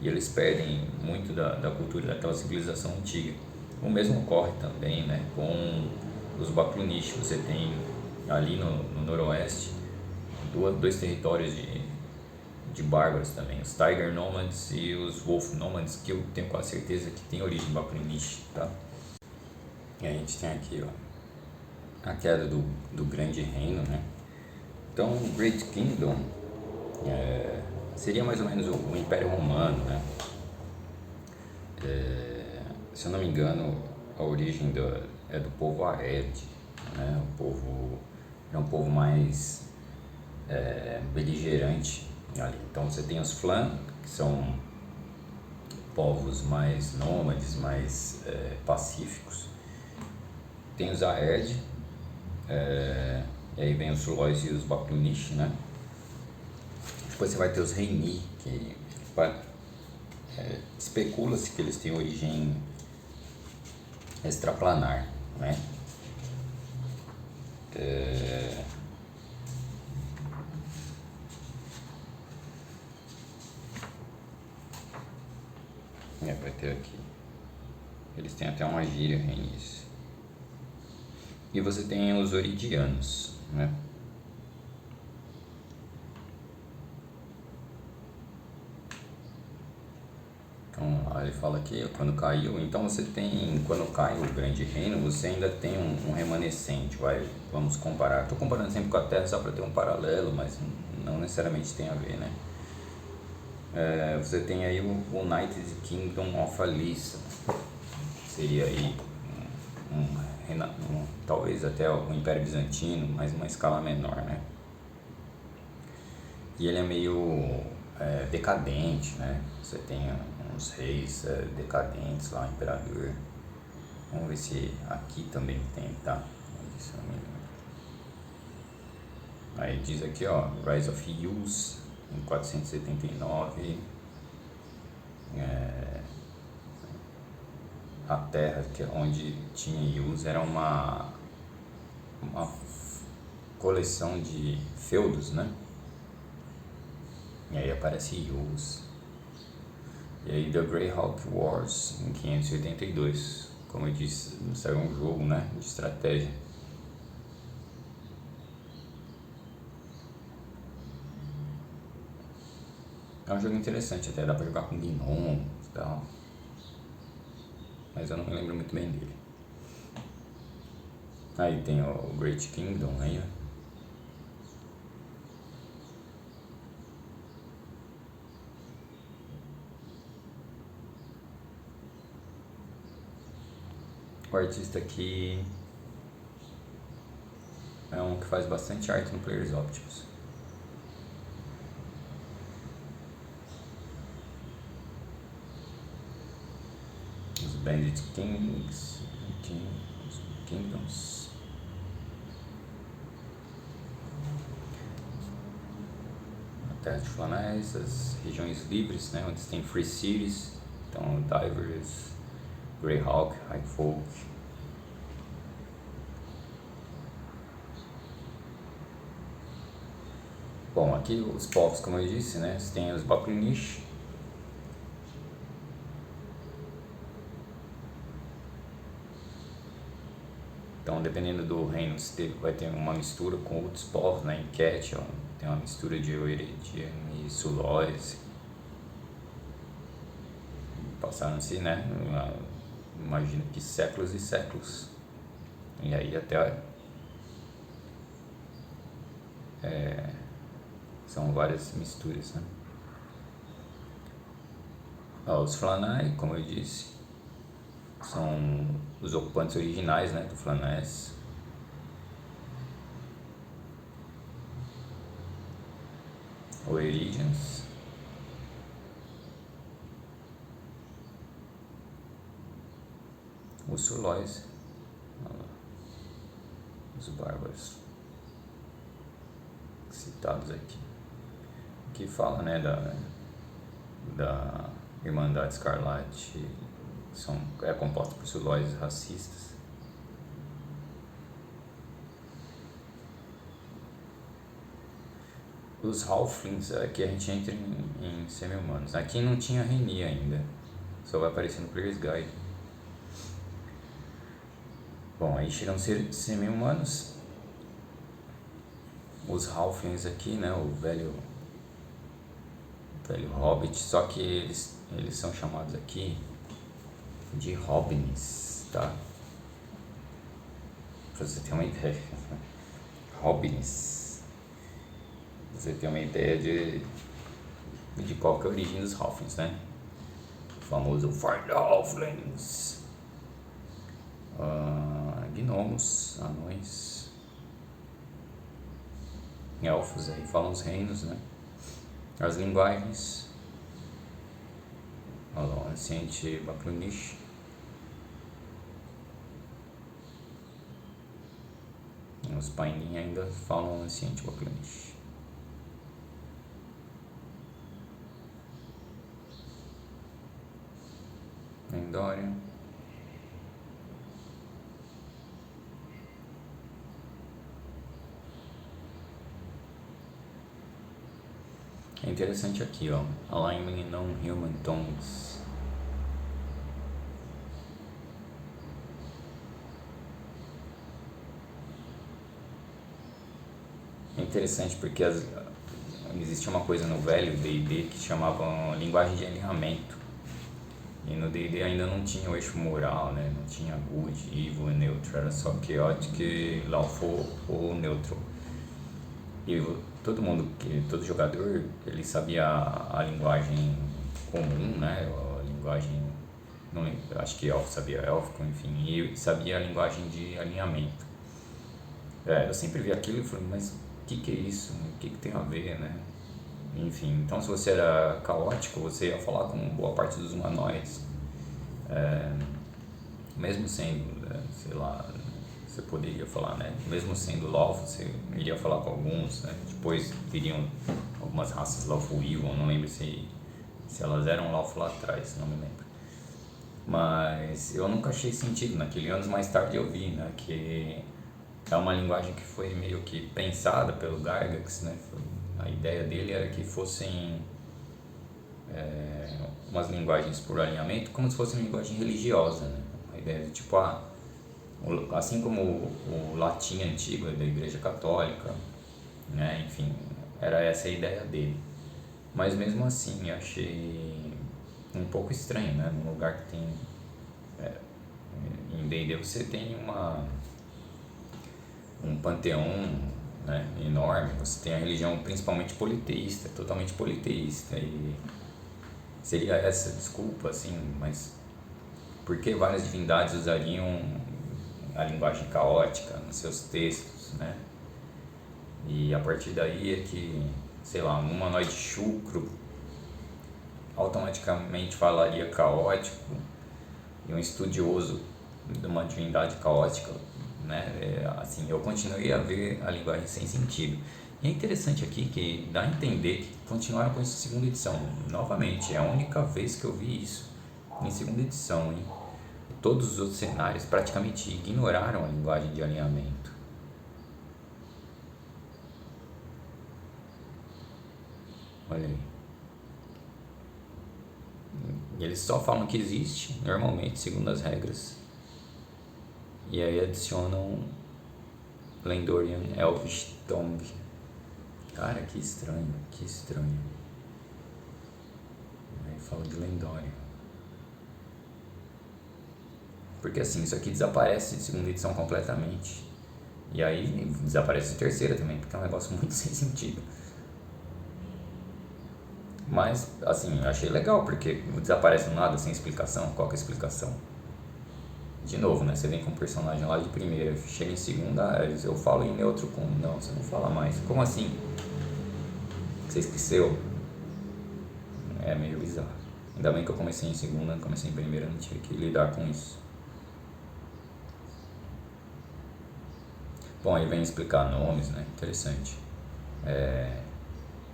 E eles perdem muito da cultura daquela civilização antiga. O mesmo ocorre também, né, com os Baklunish. Você tem ali no noroeste dois territórios de bárbaros também, os Tiger Nomads e os Wolf Nomads, que eu tenho quase certeza que tem origem Baklunish, tá? E a gente tem aqui, ó, a queda do grande reino, né? Então o Great Kingdom seria mais ou menos o Império Romano, né? Se eu não me engano, a origem é do povo Aed, né? O povo é um povo mais beligerante ali. Então você tem os Flan, que são povos mais nômades, mais pacíficos. Tem os Aed, e aí vem os Sulóis e os Baklunish, né? Depois você vai ter os Rhaeni, que especula-se que eles têm origem extraplanar, né? Vai ter aqui. Eles têm até uma gíria, Rhaenis. E você tem os Oridianos, né? Ele fala aqui, quando caiu, então você tem, quando cai o grande reino, você ainda tem um remanescente, vamos comparar. Estou comparando sempre com a Terra só para ter um paralelo, mas não necessariamente tem a ver, né? Você tem aí o United Kingdom of Alissa, seria aí talvez até o Império Bizantino, mas uma escala menor, né? E ele é meio decadente, né? Você tem uns reis decadentes lá, imperador. Vamos ver se aqui também tem, tá? Isso eu não me lembro. Aí diz aqui, ó, Rise of Use em 479. A terra onde tinha Use era uma coleção de feudos, né? E aí aparece Use. E aí The Greyhawk Wars em 582. Como eu disse, saiu um jogo, né, de estratégia. É um jogo interessante, até dá pra jogar com gnomos e tal. Mas eu não me lembro muito bem dele. Aí tem o Great Kingdom aí, ó. O artista aqui é um que faz bastante arte no Players Options. Os Bandit Kingdoms. A Terra de Flanés, as regiões livres, né, onde tem Free Cities, então Divers, Greyhawk, Highfolk. Bom, aqui os povos, como eu disse, né, você tem os Baklunish. Então, dependendo do reino, você vai ter uma mistura com outros povos, né? Em Ket, tem uma mistura de Oeredian e Sulóis. Passaram-se, né? Imagino que séculos e séculos. E aí até são várias misturas, né? Os Flanai, como eu disse, são os ocupantes originais, né, do Flanés. Oeridians. Os Sulóis. Os bárbaros citados aqui. Que fala, né, da Irmandade Escarlate, é composta por Sulóis racistas. Os Halflings, aqui a gente entra em semi-humanos. Aqui não tinha Reni ainda, só vai aparecer no Player's Guide. Bom, aí chegam semi-humanos. Os Halflings aqui, né, o velho Hobbit, só que eles são chamados aqui de Hobbins, tá? Pra você ter uma ideia. Hobbins. Você tem uma ideia de qual que é a origem dos Halflings, né? O famoso Find the Halflings. Gnomos, anões, elfos aí, falam os reinos, né? As linguagens. Olha lá, o anciente Baklunish. Os Painin ainda falam anciente Baklunish. Endória. É interessante aqui, ó, Alignment in Non-Human Tongues. É interessante porque existe uma coisa no velho D&D que chamavam linguagem de alinhamento. E no D&D ainda não tinha o eixo moral, né? Não tinha good, evil e neutral, era só chaotic, lawful ou neutral. E todo mundo, todo jogador, ele sabia a linguagem comum, né? A linguagem, não lembro, acho que elfo sabia élfico, enfim, e sabia a linguagem de alinhamento. Eu sempre vi aquilo e falei, mas o que é isso? O que tem a ver, né? Enfim, então se você era caótico, você ia falar com boa parte dos humanoides. Mesmo sendo, sei lá, você poderia falar, né? Mesmo sendo lawful, você iria falar com alguns, né? Depois viriam algumas raças lawful evil, não lembro se elas eram lawful lá atrás, não me lembro. Mas eu nunca achei sentido naquele. Anos mais tarde eu vi, né? Que é uma linguagem que foi meio que pensada pelo Gygax, né? A ideia dele era que fossem umas linguagens por alinhamento, como se fosse uma linguagem religiosa, né? A ideia de tipo, assim como o latim antigo é da Igreja Católica, né? Enfim, era essa a ideia dele. Mas mesmo assim, eu achei um pouco estranho, né? Num lugar que tem... em D&D você tem um panteão, né, enorme, você tem a religião principalmente politeísta, totalmente politeísta, e seria essa desculpa, assim, mas por que várias divindades usariam a linguagem caótica nos seus textos, né? E a partir daí é que, sei lá, um humanoide chucro automaticamente falaria caótico, e um estudioso de uma divindade caótica, né? Assim, eu continuei a ver a linguagem sem sentido. E é interessante aqui que dá a entender que continuaram com essa segunda edição. Novamente, é a única vez que eu vi isso em segunda edição, hein? Todos os outros cenários praticamente ignoraram a linguagem de alinhamento. Olha aí. E eles só falam que existe, normalmente, segundo as regras. E aí adicionam Lendorian Elvish Tongue. Cara, que estranho, que estranho. Aí fala de Lendorian. Porque assim, isso aqui desaparece de segunda edição completamente. E aí desaparece de terceira também, porque é um negócio muito sem sentido. Mas, assim, eu achei legal, porque desaparece do nada, sem explicação. Qual que é a explicação? De novo, né? Você vem com um personagem lá de primeira, chega em segunda, eu falo em neutro com... Não, você não fala mais. Como assim? Você esqueceu? É meio bizarro. Ainda bem que eu comecei em segunda, comecei em primeira, não tive que lidar com isso. Bom, aí vem explicar nomes, né? Interessante. É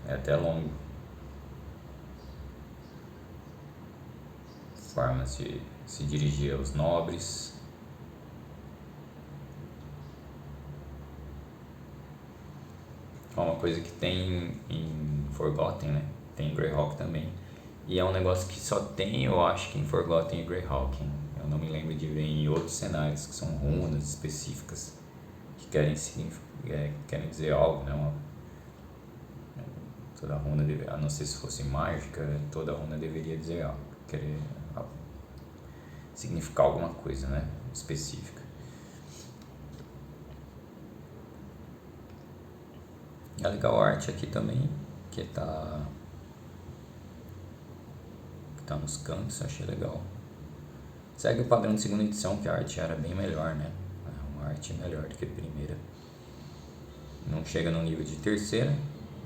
até longo. Forma de se dirigir aos nobres. Uma coisa que tem em Forgotten, né? Tem em Greyhawk também. E é um negócio que só tem, eu acho, que em Forgotten e Greyhawk. Eu não me lembro de ver em outros cenários, que são runas específicas que querem dizer algo, né? Toda runa, a não ser se fosse mágica, toda runa deveria dizer algo, querer significar alguma coisa, né? Específica. É legal a arte aqui também, que tá nos cantos, achei legal. Segue o padrão de segunda edição, que a arte era bem melhor, né? Uma arte melhor do que a primeira. Não chega no nível de terceira,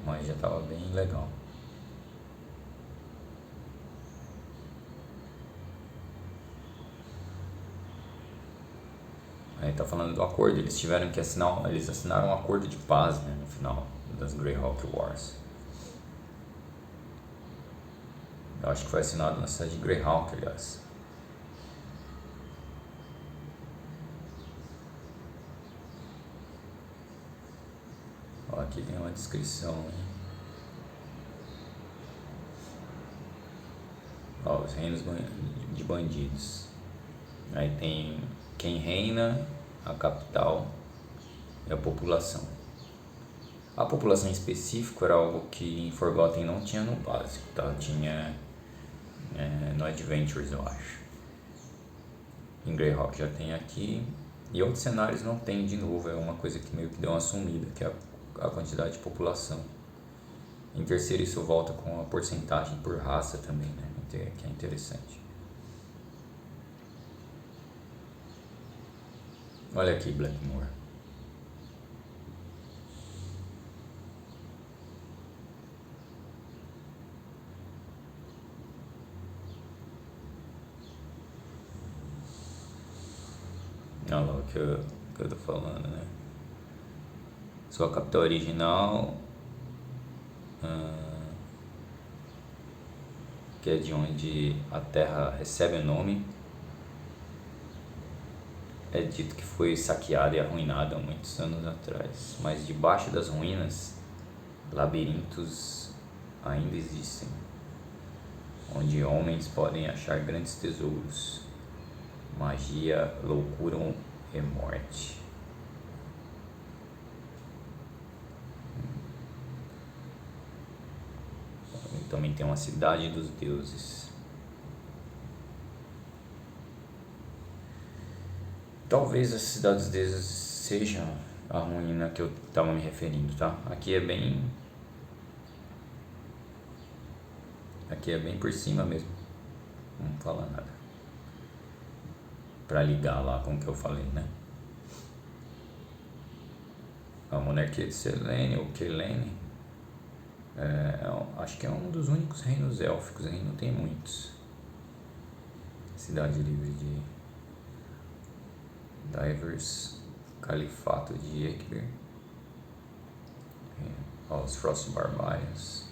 mas já estava bem legal. Aí tá falando do acordo, eles assinaram um acordo de paz, né, no final das Greyhawk Wars. Eu acho que foi assinado na cidade de Greyhawk, aliás. Ó, aqui tem uma descrição, hein? Ó, os reinos de bandidos. Aí tem quem reina, a capital e a população. A população em específico era algo que em Forgotten não tinha no básico, tá? Tinha no Adventures, eu acho. Em Greyhawk já tem aqui. E outros cenários não tem de novo, é uma coisa que meio que deu uma sumida, que é a quantidade de população. Em terceiro isso volta com a porcentagem por raça também, né? Que é interessante. Olha aqui Blackmore. Olha lá o que eu tô falando, né? Sua capital original, que é de onde a terra recebe o nome, é dito que foi saqueada e arruinada há muitos anos atrás, mas debaixo das ruínas, labirintos ainda existem, onde homens podem achar grandes tesouros, magia, loucura e morte. Também tem uma cidade dos deuses. Talvez a cidade dos deuses seja a ruína que eu estava me referindo, tá? Aqui é bem por cima mesmo. Não fala nada. Pra ligar lá com o que eu falei, né? A monarquia de Selene ou Kelene, acho que é um dos únicos reinos élficos, aí não tem muitos. Cidade livre de Divers, Califato de Ekber, os Frost Barbarians.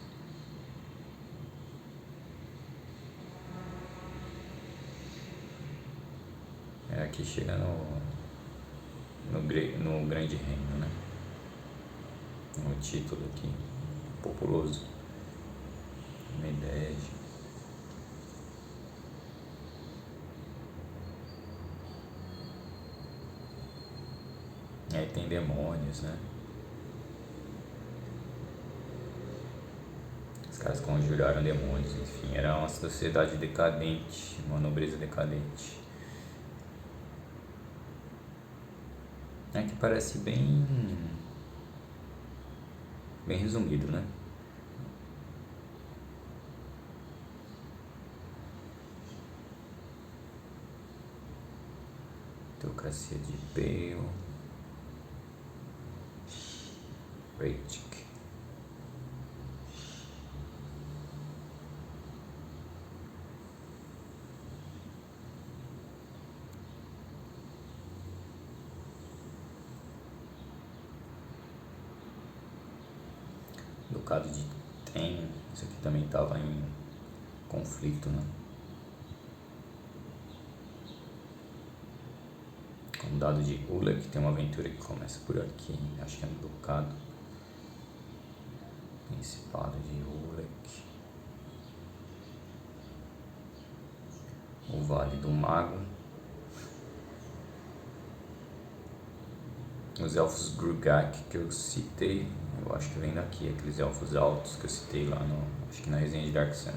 Aqui chega no grande reino, né? Um título aqui populoso, uma ideia de... Aí tem demônios, né? Os caras conjuraram demônios, enfim, era uma sociedade decadente, uma nobreza decadente. Que parece bem resumido, né? Teocracia de Bale, Raitic. Ducado de Ten, isso aqui também estava em conflito, né? Condado de Ulek, tem uma aventura que começa por aqui, acho que é no Ducado. Principado de Ulek. O Vale do Mago. Os elfos Grugak que eu citei, eu acho que vem daqui, aqueles elfos altos que eu citei lá acho que na resenha de Dark Sun.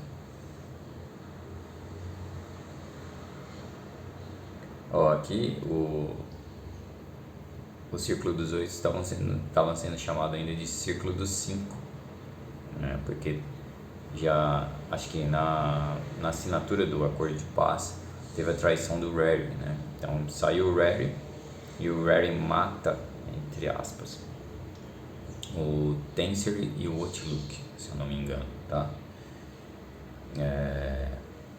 Aqui o Círculo dos Oito estavam sendo chamado ainda de Círculo dos Cinco, né? Porque já acho que na assinatura do Acordo de Paz teve a traição do Rary, né? Então saiu o Rary e o Rary mata, entre aspas, o Tensor e o Otiluk, se eu não me engano, tá?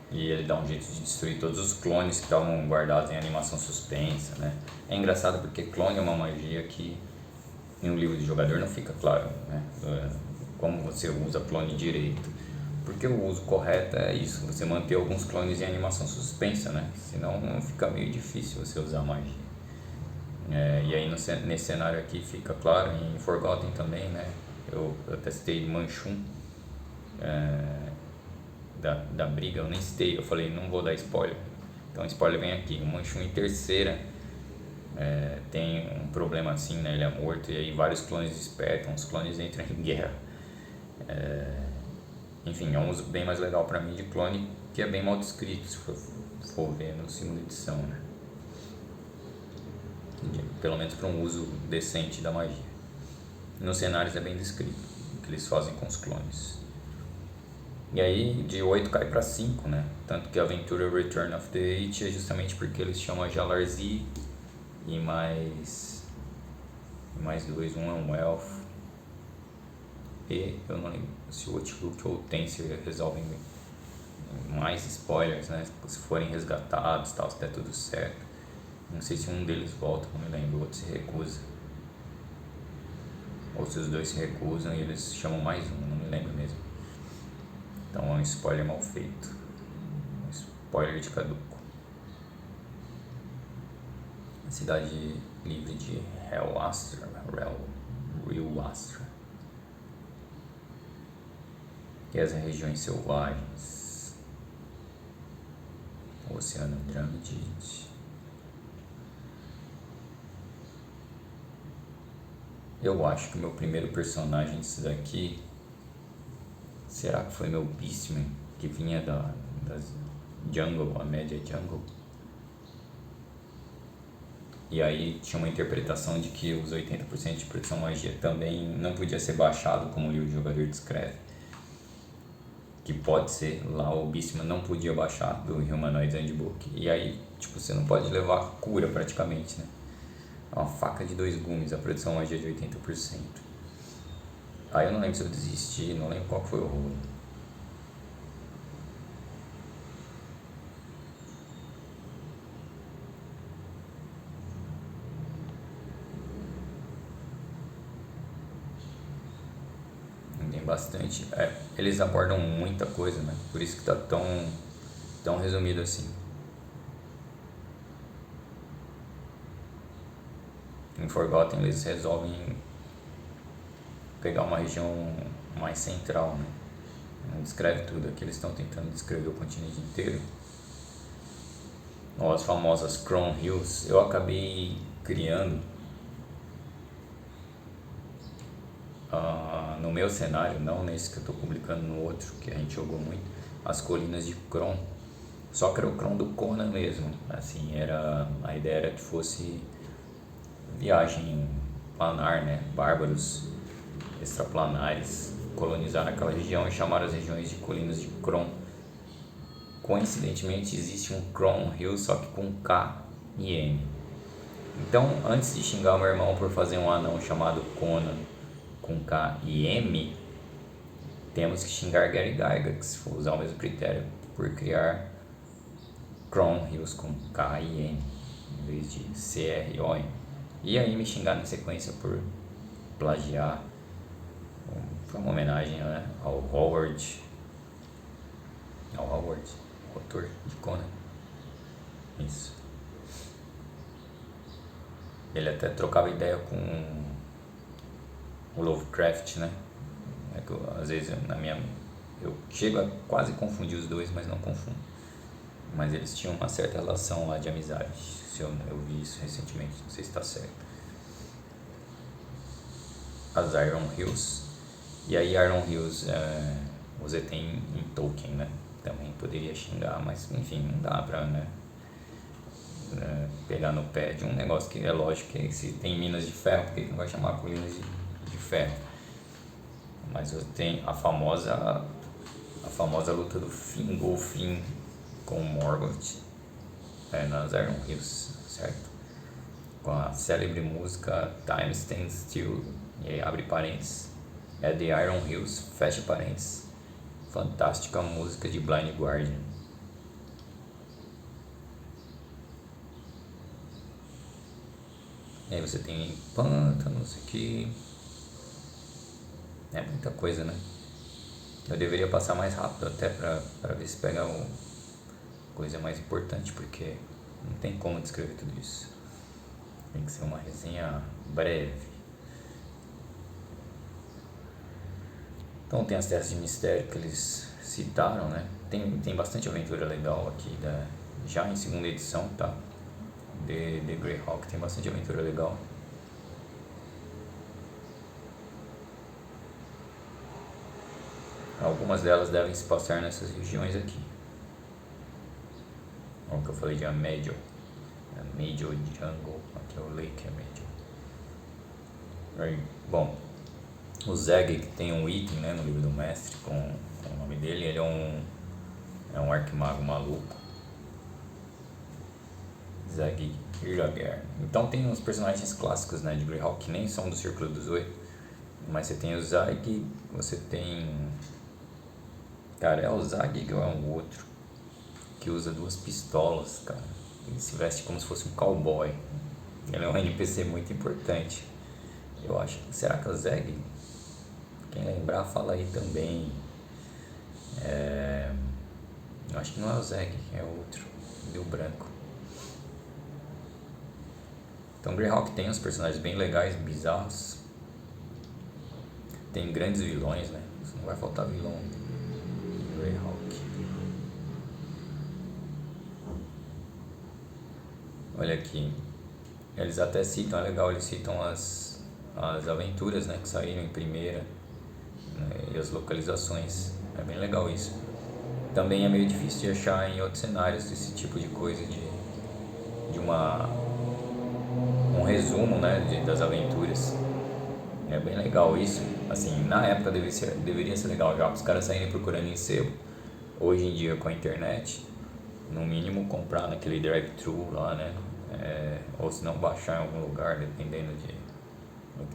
E ele dá um jeito de destruir todos os clones que estavam guardados em animação suspensa, né? É engraçado porque clone é uma magia que em um livro de jogador não fica claro, né? Como você usa clone direito. Porque o uso correto é isso, você manter alguns clones em animação suspensa, né? Senão fica meio difícil você usar magia. E aí nesse cenário aqui fica claro, em Forgotten também, né? Eu testei Manchun, da briga, eu nem citei, eu falei não vou dar spoiler, então spoiler vem aqui. O Manchun em terceira tem um problema assim, né? Ele é morto e aí vários clones despertam, os clones entram em guerra, enfim, é um uso bem mais legal pra mim de clone, que é bem mal descrito se for ver no segunda edição, né? Pelo menos para um uso decente da magia. Nos cenários é bem descrito o que eles fazem com os clones. E aí de 8 cai para 5, né? Tanto que a aventura Return of the Eight é justamente porque eles chamam a Jalarzi e mais dois, um é um elfo. E eu não lembro se o Outlook ou o Tenser resolvem mais spoilers, né? Se forem resgatados, tal, se der tudo certo. Não sei se um deles volta, não me lembro, o outro se recusa. Ou se os dois se recusam e eles chamam mais um, não me lembro mesmo. Então é um spoiler mal feito. Um spoiler de caduco. A cidade livre de Real Astra. E as regiões selvagens. O Oceano Andrômeda. Eu acho que o meu primeiro personagem disso daqui, será que foi meu Beastman, que vinha da Jungle, a média Jungle? E aí tinha uma interpretação de que os 80% de proteção magia também não podia ser baixado, como o jogador descreve. Que pode ser, lá o Beastman não podia baixar do Humanoid Handbook. E aí, tipo, você não pode levar cura praticamente, né? É uma faca de 2 gumes, a produção magia de 80%. Aí eu não lembro se eu desisti, não lembro qual foi o rolo. Tem bastante. Eles abordam muita coisa, né? Por isso que tá tão resumido assim. Em Forgotten eles resolvem pegar uma região mais central, né? Não descreve tudo, aqui eles estão tentando descrever o continente inteiro. Ou as famosas Crown Hills, eu acabei criando no meu cenário, não nesse que eu estou publicando no outro, que a gente jogou muito, as colinas de Kron. Só que era o Kron do Conan mesmo, assim, a ideia era que fosse viagem planar, né? Bárbaros extraplanares colonizaram aquela região e chamaram as regiões de colinas de Kron. Coincidentemente existe um Crown Hill, só que com K e M. Então, antes de xingar o meu irmão por fazer um anão chamado Conan com K e M, temos que xingar Gary Gygax, se for usar o mesmo critério, por criar Crown Hills com K e M em vez de CROM. E aí me xingar na sequência por plagiar. Foi uma homenagem, né, ao Howard, autor de Conan. Isso. Ele até trocava ideia com o Lovecraft, né? É que às vezes eu chego a quase confundir os dois, mas não confundo. Mas eles tinham uma certa relação lá de amizade. Eu vi isso recentemente, não sei se está certo. As Iron Hills. E aí Iron Hills você tem em Tolkien, né? Também poderia xingar, mas enfim, não dá pra, né, pegar no pé de um negócio que é lógico que se tem minas de ferro, porque não vai chamar colinas de ferro. Mas você tem a famosa luta do Fingolfin com Morgoth nas Iron Hills, certo? Com a célebre música Time Stands Still, e aí abre parênteses, The Iron Hills, fecha parênteses, fantástica música de Blind Guardian. E aí você tem pântanos aqui, é muita coisa, né? Eu deveria passar mais rápido até pra ver se pega coisa mais importante, porque não tem como descrever tudo isso. Tem que ser uma resenha breve. Então tem as terras de mistério que eles citaram, né? Tem bastante aventura legal aqui, já em segunda edição, tá? The Greyhawk tem bastante aventura legal. Algumas delas devem se passar nessas regiões aqui. O que eu falei de Amedio Jungle, aqui é o Lake Amedio. Bom, o Zeg, que tem um item, né, no livro do mestre com o nome dele, ele é um arquimago maluco. Zeg Irlager. Então tem uns personagens clássicos, né, de Greyhawk que nem são do Círculo dos Oito, mas você tem o Zeg, você tem... Cara, é o Zeg ou é um outro que usa 2 pistolas, cara. Ele se veste como se fosse um cowboy. Ele é um NPC muito importante. Eu acho. Será que é o Zeg? Quem lembrar, fala aí também. Eu acho que não é o Zeg, é outro. Deu branco. Então, Greyhawk tem uns personagens bem legais, bizarros. Tem grandes vilões, né? Não vai faltar vilão. Greyhawk. Olha aqui. Eles até citam, é legal, eles citam as aventuras, né, que saíram em primeira, né, e as localizações. É bem legal isso. Também é meio difícil de achar em outros cenários esse tipo de coisa, de um resumo, né, das aventuras. É bem legal isso. Assim, na época deveria ser legal já, os caras saírem procurando em sebo. Hoje em dia, com a internet, no mínimo comprar naquele drive-thru lá, né? Ou se não baixar em algum lugar, dependendo de...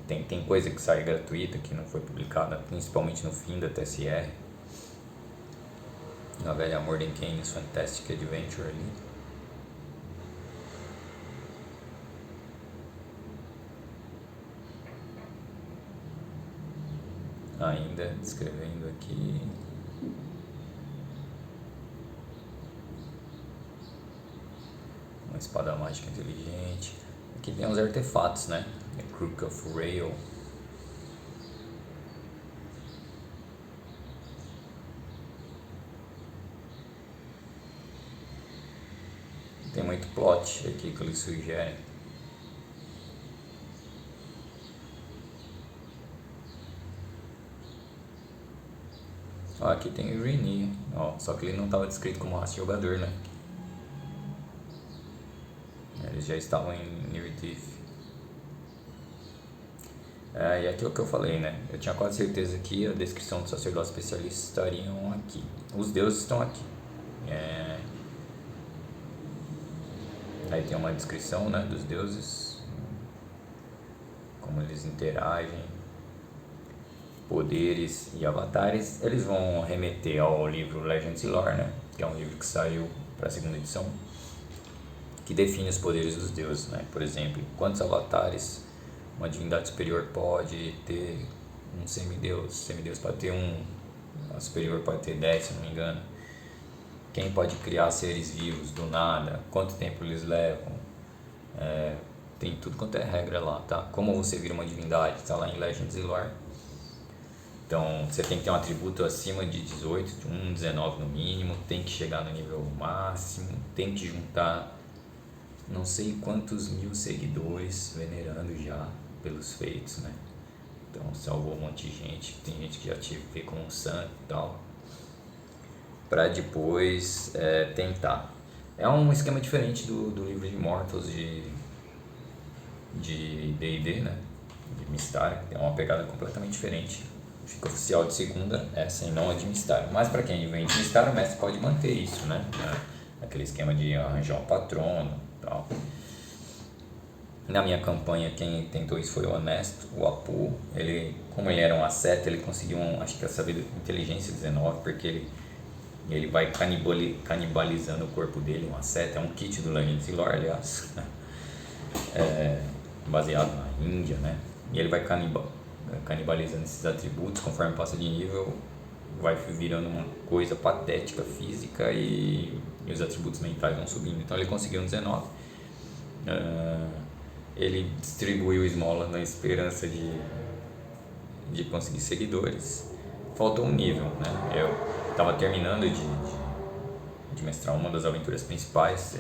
Tem coisa que sai gratuita, que não foi publicada, principalmente no fim da TSR. Na velha Mordenkainen's Fantastic Adventure ali. Ainda descrevendo aqui... Uma espada mágica inteligente. Aqui tem uns artefatos, né? Crook of Rail. Tem muito plot aqui que eles sugerem. Ó, aqui tem o Rini, ó, só que ele não estava descrito como raça de jogador, né? Eles já estavam em Nirdiff. E aqui é o que eu falei, né? Eu tinha quase certeza que a descrição dos sacerdotes especialistas estariam aqui. Os deuses estão aqui. Aí tem uma descrição, né, dos deuses, como eles interagem, poderes e avatares. Eles vão remeter ao livro Legends e Lore, né, que é um livro que saiu para a segunda edição, que define os poderes dos deuses, né? Por exemplo, quantos avatares uma divindade superior pode ter, um semideus pode ter a superior pode ter 10, se não me engano. Quem pode criar seres vivos do nada, quanto tempo eles levam, tem tudo quanto é regra lá, tá? Como você vira uma divindade, tá lá em Legends e Lore. Então, você tem que ter um atributo acima de 18, de 19 no mínimo, tem que chegar no nível máximo, tem que juntar não sei quantos mil seguidores venerando já pelos feitos, né? Então, salvou um monte de gente, tem gente que já tive que ver como um santo e tal, para depois tentar. É um esquema diferente do livro de Immortals de D&D, né? De Mystara, que tem uma pegada completamente diferente. Fica oficial de segunda, essa e não a de Mystara. Mas para quem vem de Mystara, o mestre pode manter isso, né? Aquele esquema de arranjar um patrono e tal. Na minha campanha, quem tentou isso foi o Honesto, o Apu. Como ele era um asceta, ele conseguiu acho que essa inteligência 19, porque ele vai canibalizando o corpo dele. Um asceta é um kit do Legends e Lore, aliás, baseado na Índia, né? E ele vai canibalizando esses atributos. Conforme passa de nível, vai virando uma coisa patética física e os atributos mentais vão subindo. Então ele conseguiu um 19. Ele distribuiu esmola na esperança de conseguir seguidores. Faltou um nível, né? Eu estava terminando de mestrar uma das aventuras principais,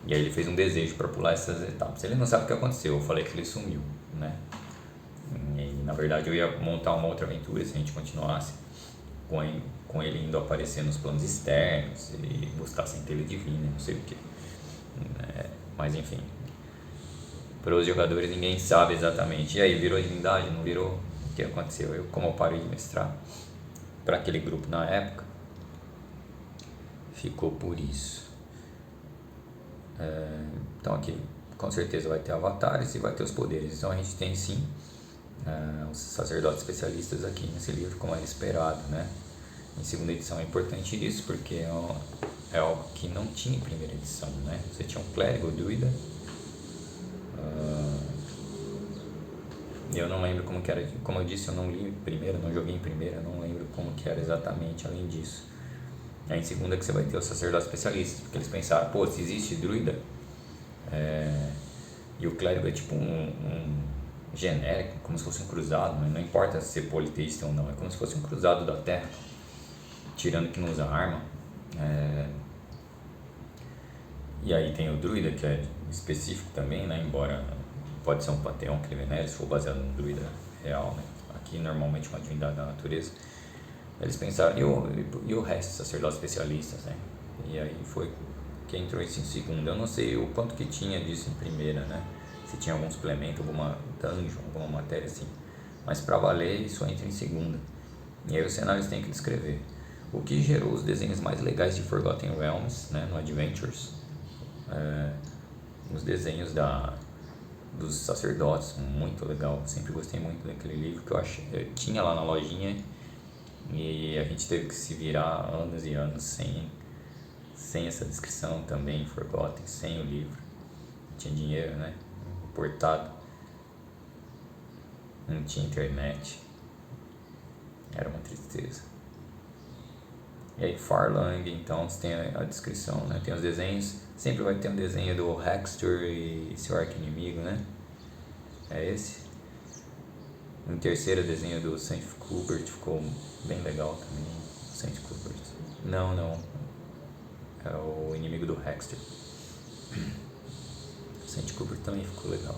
e aí ele fez um desejo para pular essas etapas. Ele não sabe o que aconteceu, eu falei que ele sumiu, né? E na verdade eu ia montar uma outra aventura se a gente continuasse, com ele indo aparecer nos planos externos e buscar centelha divina, não sei o que. Mas enfim, para os jogadores ninguém sabe exatamente. E aí, virou divindade? Não virou? O que aconteceu? Como eu parei de mestrar para aquele grupo na época, ficou por isso. Então aqui com certeza vai ter avatares e vai ter os poderes. Então a gente tem sim os sacerdotes especialistas aqui nesse livro, como era esperado, né? Em segunda edição é importante isso, porque é algo que não tinha em primeira edição, né? Você tinha um clérigo, druida. Eu não lembro como que era, como eu disse, eu não li em primeira, não joguei em primeira, não lembro como que era exatamente além disso. Aí em segunda que você vai ter os sacerdotes especialistas, porque eles pensaram, pô, se existe druida, e o clérigo é tipo um genérico, como se fosse um cruzado, não importa se é politeísta ou não, é como se fosse um cruzado da terra, tirando que não usa arma. E aí tem o druida, que é específico também, né? Embora pode ser um panteão que ele venera, se for baseado no druida real, né? Aqui normalmente uma divindade da natureza. Eles pensaram, e o resto, sacerdotes especialistas, né? E aí foi que entrou isso em segunda. Eu não sei o quanto que tinha disso em primeira, né? Se tinha algum suplemento, alguma dungeon, alguma matéria assim. Mas para valer, isso entra em segunda. E aí os cenários têm que descrever. O que gerou os desenhos mais legais de Forgotten Realms, né? No Adventures. Os desenhos dos sacerdotes, muito legal. Sempre gostei muito daquele livro que eu tinha lá na lojinha. E a gente teve que se virar anos e anos sem essa descrição também, Forgotten, sem o livro. Não tinha dinheiro, né? Importado. Não tinha internet. Era uma tristeza. E aí Farlang, então você tem a descrição, né? Tem os desenhos. Sempre vai ter um desenho do Hextor e seu arqui-inimigo, né? É esse. No terceiro desenho do Saint Cuthbert ficou bem legal também. Saint Cuthbert. Não. É o inimigo do Hextor. Saint Cuthbert também ficou legal.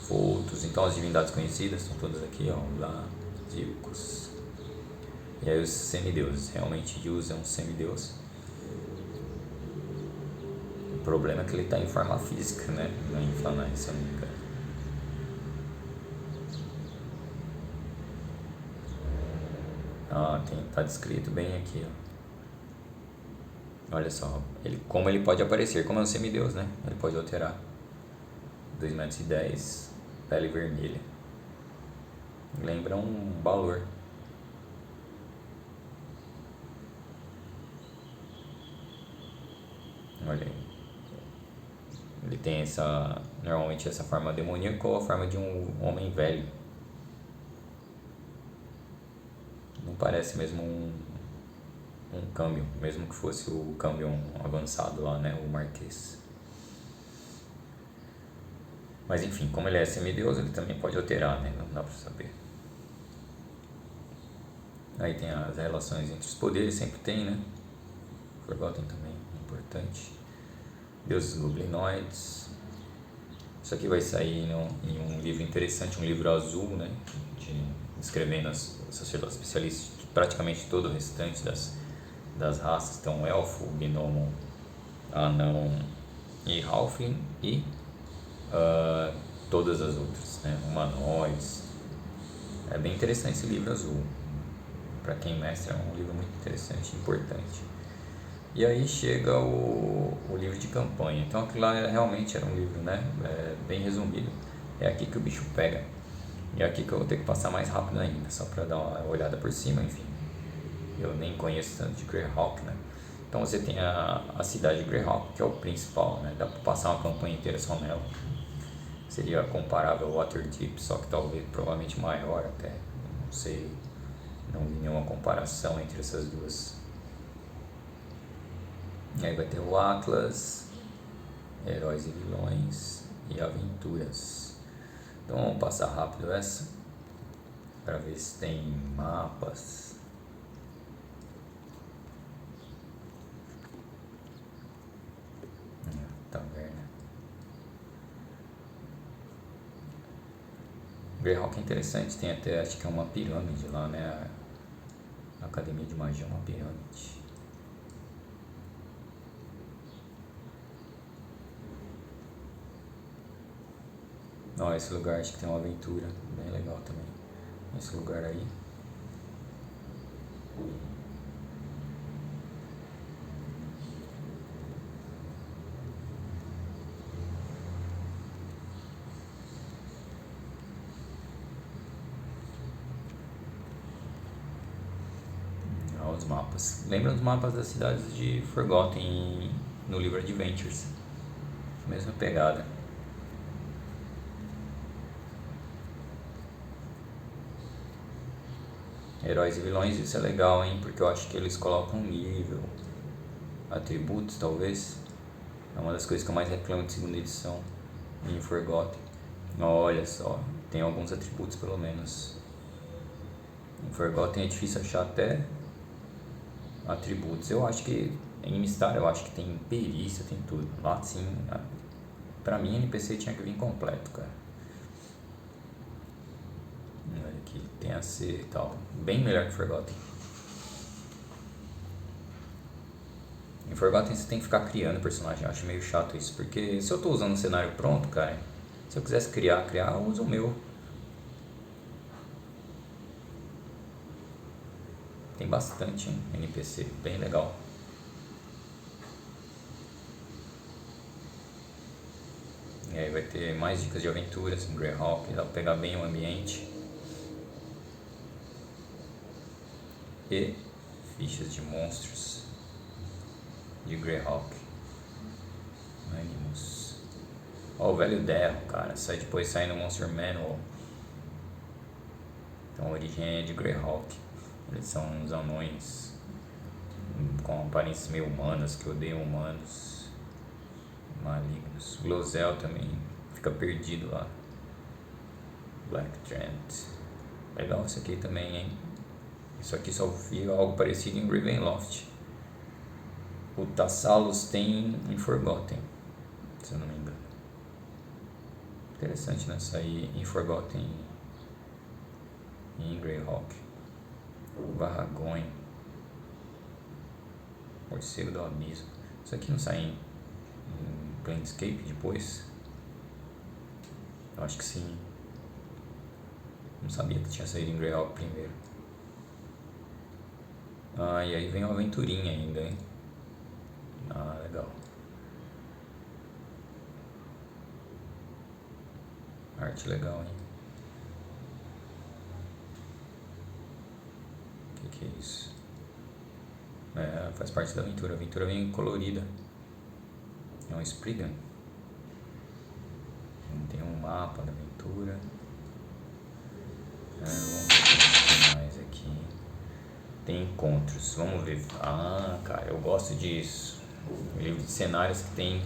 Fotos. Então as divindades conhecidas estão todas aqui, ó. Lá, Zircus. E aí os semideuses. Realmente Yus é um semideus. O problema é que ele está em forma física, né? Não em Flanai, se eu não me engano. Tá descrito bem aqui, ó. Olha só, como ele pode aparecer, como é um semideus, né? Ele pode alterar. 2,10 metros, pele vermelha. Lembra um Balor. Olha aí. Ele tem normalmente essa forma demoníaca ou a forma de um homem velho. Não parece mesmo um câmbio, mesmo que fosse o câmbio avançado lá, né? O Marquês. Mas enfim, como ele é semideus, ele também pode alterar, né? Não dá pra saber. Aí tem as relações entre os poderes, sempre tem, né? Forgotten também, importante. Deuses goblinoides. Isso aqui vai sair em um livro interessante, um livro azul, né? Descrevendo os sacerdotes especialistas de praticamente todo o restante das raças. Então, elfo, gnomo, anão e halfling e todas as outras, né? Humanoides. É bem interessante esse livro azul. Para quem mestra, é um livro muito interessante, importante. E aí chega o livro de campanha. Então aquilo lá realmente era um livro, né? Bem resumido. É aqui que o bicho pega. E é aqui que eu vou ter que passar mais rápido ainda, só para dar uma olhada por cima, enfim. Eu nem conheço tanto de Greyhawk, né? Então você tem a cidade de Greyhawk, que é o principal, né? Dá para passar uma campanha inteira só nela. Seria comparável ao Waterdeep, só que talvez provavelmente maior até. Não sei, não vi nenhuma comparação entre essas duas. E aí vai ter o Atlas, Heróis e Vilões e Aventuras. Então vamos passar rápido essa, para ver se tem mapas. Taverna. Greyhawk é interessante, tem até, acho que é uma pirâmide lá, né? A Academia de Magia é uma pirâmide. Ó, esse lugar acho que tem uma aventura bem legal também. Esse lugar aí. Ó, os mapas. Lembra dos mapas das cidades de Forgotten no livro Adventures? Mesma pegada. Heróis e vilões, isso é legal, hein? Porque eu acho que eles colocam nível, atributos, talvez. É uma das coisas que eu mais reclamo de segunda edição em Forgotten. Olha só, tem alguns atributos pelo menos. Em Forgotten é difícil achar até atributos. Eu acho que em Mistar eu acho que tem perícia, tem tudo. Lá sim, pra mim NPC tinha que vir completo, cara. Olha aqui, tem AC e tal. Bem melhor que Forgotten. Em Forgotten você tem que ficar criando personagem. Eu acho meio chato isso. Porque se eu tô usando um cenário pronto, cara, se eu quisesse criar, eu uso o meu. Tem bastante, hein? NPC, bem legal. E aí vai ter mais dicas de aventuras em Greyhawk, dá pra pegar bem o ambiente. E fichas de monstros de Greyhawk. Animus. Ó, o velho Derro, cara, depois sai no Monster Manual. Então a origem é de Greyhawk. Eles são uns anões com aparências meio humanas, que odeiam humanos, malignos. Glosel também fica perdido lá. Black Trent. Legal isso aqui também, hein? Isso aqui só vi algo parecido em Ravenloft. O Tassalos tem em Forgotten, se eu não me engano. Interessante, né? Sair em Forgotten e em Greyhawk. Varragon. Morcego do Abismo. Isso aqui não sai em Planescape depois? Eu acho que sim. Não sabia que tinha saído em Greyhawk primeiro. Ah, e aí vem uma aventurinha ainda, hein? Ah, legal. Arte legal, hein? O que é isso? É, faz parte da aventura. A aventura vem colorida. É um Spriggan. Tem um mapa da aventura. Vamos ver o que tem mais aqui. Tem encontros. Vamos ver. Ah, cara, eu gosto disso. Livro de cenários que tem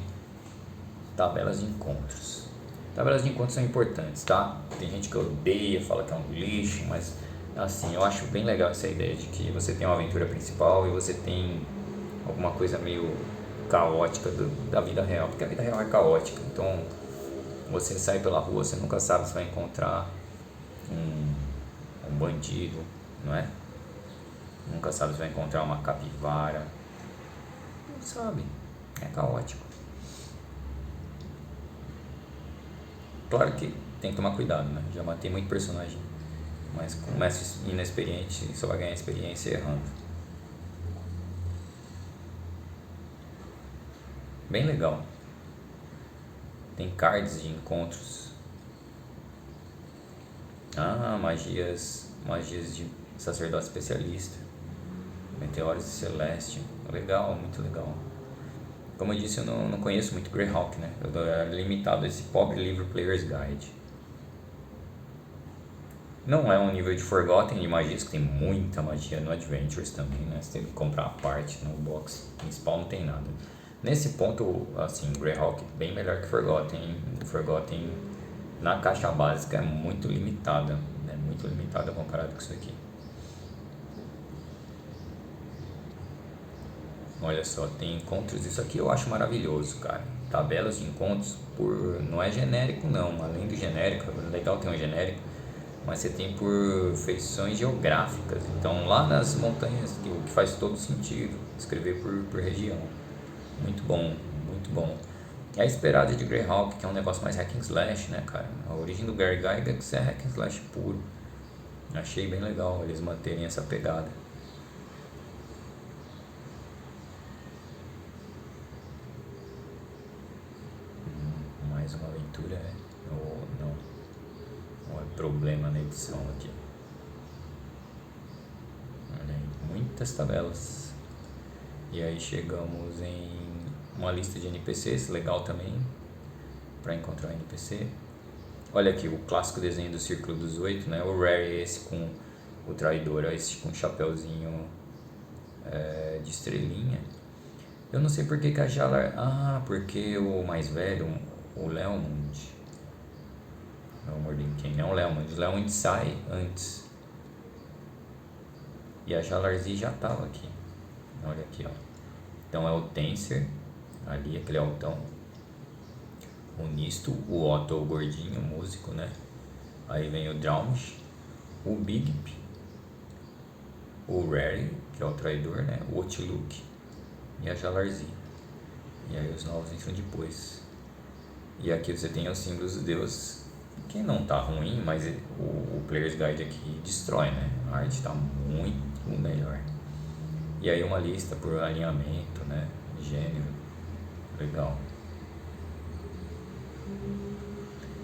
tabelas de encontros. Tabelas de encontros são importantes, tá? Tem gente que odeia, fala que é um lixo, mas assim, eu acho bem legal essa ideia de que você tem uma aventura principal e você tem alguma coisa meio caótica da vida real, porque a vida real é caótica. Então, você sai pela rua, você nunca sabe se vai encontrar um bandido, não é? Nunca sabe se vai encontrar uma capivara. Não sabe, é caótico. Claro que tem que tomar cuidado, né? Já matei muito personagem, mas começa inexperiente, só vai ganhar experiência errando. Bem legal. Tem cards de encontros. Ah, magias de sacerdote especialista. Meteoros de Celeste. Legal, muito legal. Como eu disse, eu não conheço muito Greyhawk, né? Eu era limitado a esse pobre livro Player's Guide. Não é um nível de Forgotten de magias, que tem muita magia no Adventures também, né? Você tem que comprar a parte no box principal, não tem nada. Nesse ponto, assim, Greyhawk bem melhor que Forgotten. Forgotten na caixa básica é muito limitada, né? Muito limitada comparado com isso aqui. Olha só, tem encontros, isso aqui eu acho maravilhoso, cara. Tabelas de encontros não é genérico não, além do genérico, é legal ter um genérico, mas você tem por feições geográficas. Então lá nas montanhas, o que faz todo sentido, escrever por região. Muito bom, muito bom. É a esperada de Greyhawk, que é um negócio mais hack and slash, né, cara? A origem do Gary Gygax é hack and slash puro. Achei bem legal eles manterem essa pegada. Mais uma leitura, ou não? Ou é problema na edição aqui? Olha aí, muitas tabelas. E aí chegamos em uma lista de NPCs, legal também, para encontrar NPC. Olha aqui o clássico desenho do Círculo dos Oito, né? O Rare é esse com o traidor, esse com um chapéuzinho de estrelinha. Eu não sei por que a Jalar... Ah, porque o mais velho, o Leomund... Não, o Mordenkainen, não o Leomund. O Leomund sai antes. E a Jalarzi já tava aqui. Olha aqui, ó. Então é o Tenser, ali, aquele altão. O Nisto, o Otto, o gordinho, o músico, né? Aí vem o Draumsh, o Bigp, o Rary, que é o traidor, né? O Otiluk e a Jalarzi. E aí os novos entram depois. E aqui você tem os símbolos dos deuses, que não tá ruim, mas o Player's Guide aqui destrói, né? A arte tá muito melhor. E aí uma lista por alinhamento, né? Gênero. Legal.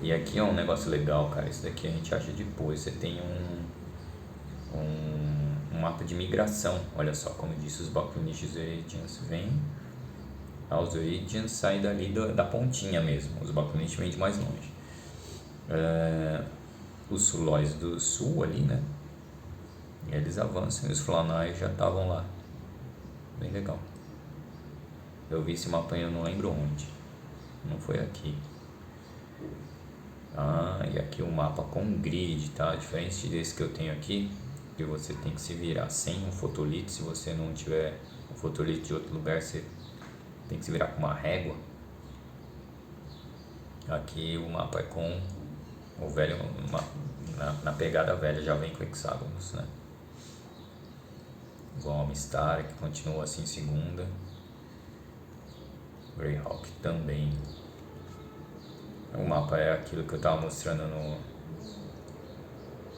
E aqui é um negócio legal, cara. Isso daqui a gente acha depois. Você tem um mapa de migração. Olha só, como eu disse, os Bakunish Zoidians vêm. Os Zoidians saem dali da pontinha mesmo. Os Bakunish vêm de mais longe. Os Sulóis do sul ali, né? E eles avançam e os Flanais já estavam lá. Bem legal. Eu vi esse mapa e eu não lembro onde. Não foi aqui. E aqui o mapa com grid, tá? Diferente desse que eu tenho aqui, que você tem que se virar sem um fotolito. Se você não tiver um fotolito de outro lugar, você tem que se virar com uma régua. Aqui o mapa é com o velho, na pegada velha, já vem com hexágonos, né? Igual a Mistar, que continua assim em segunda. Greyhawk também. O mapa é aquilo que eu estava mostrando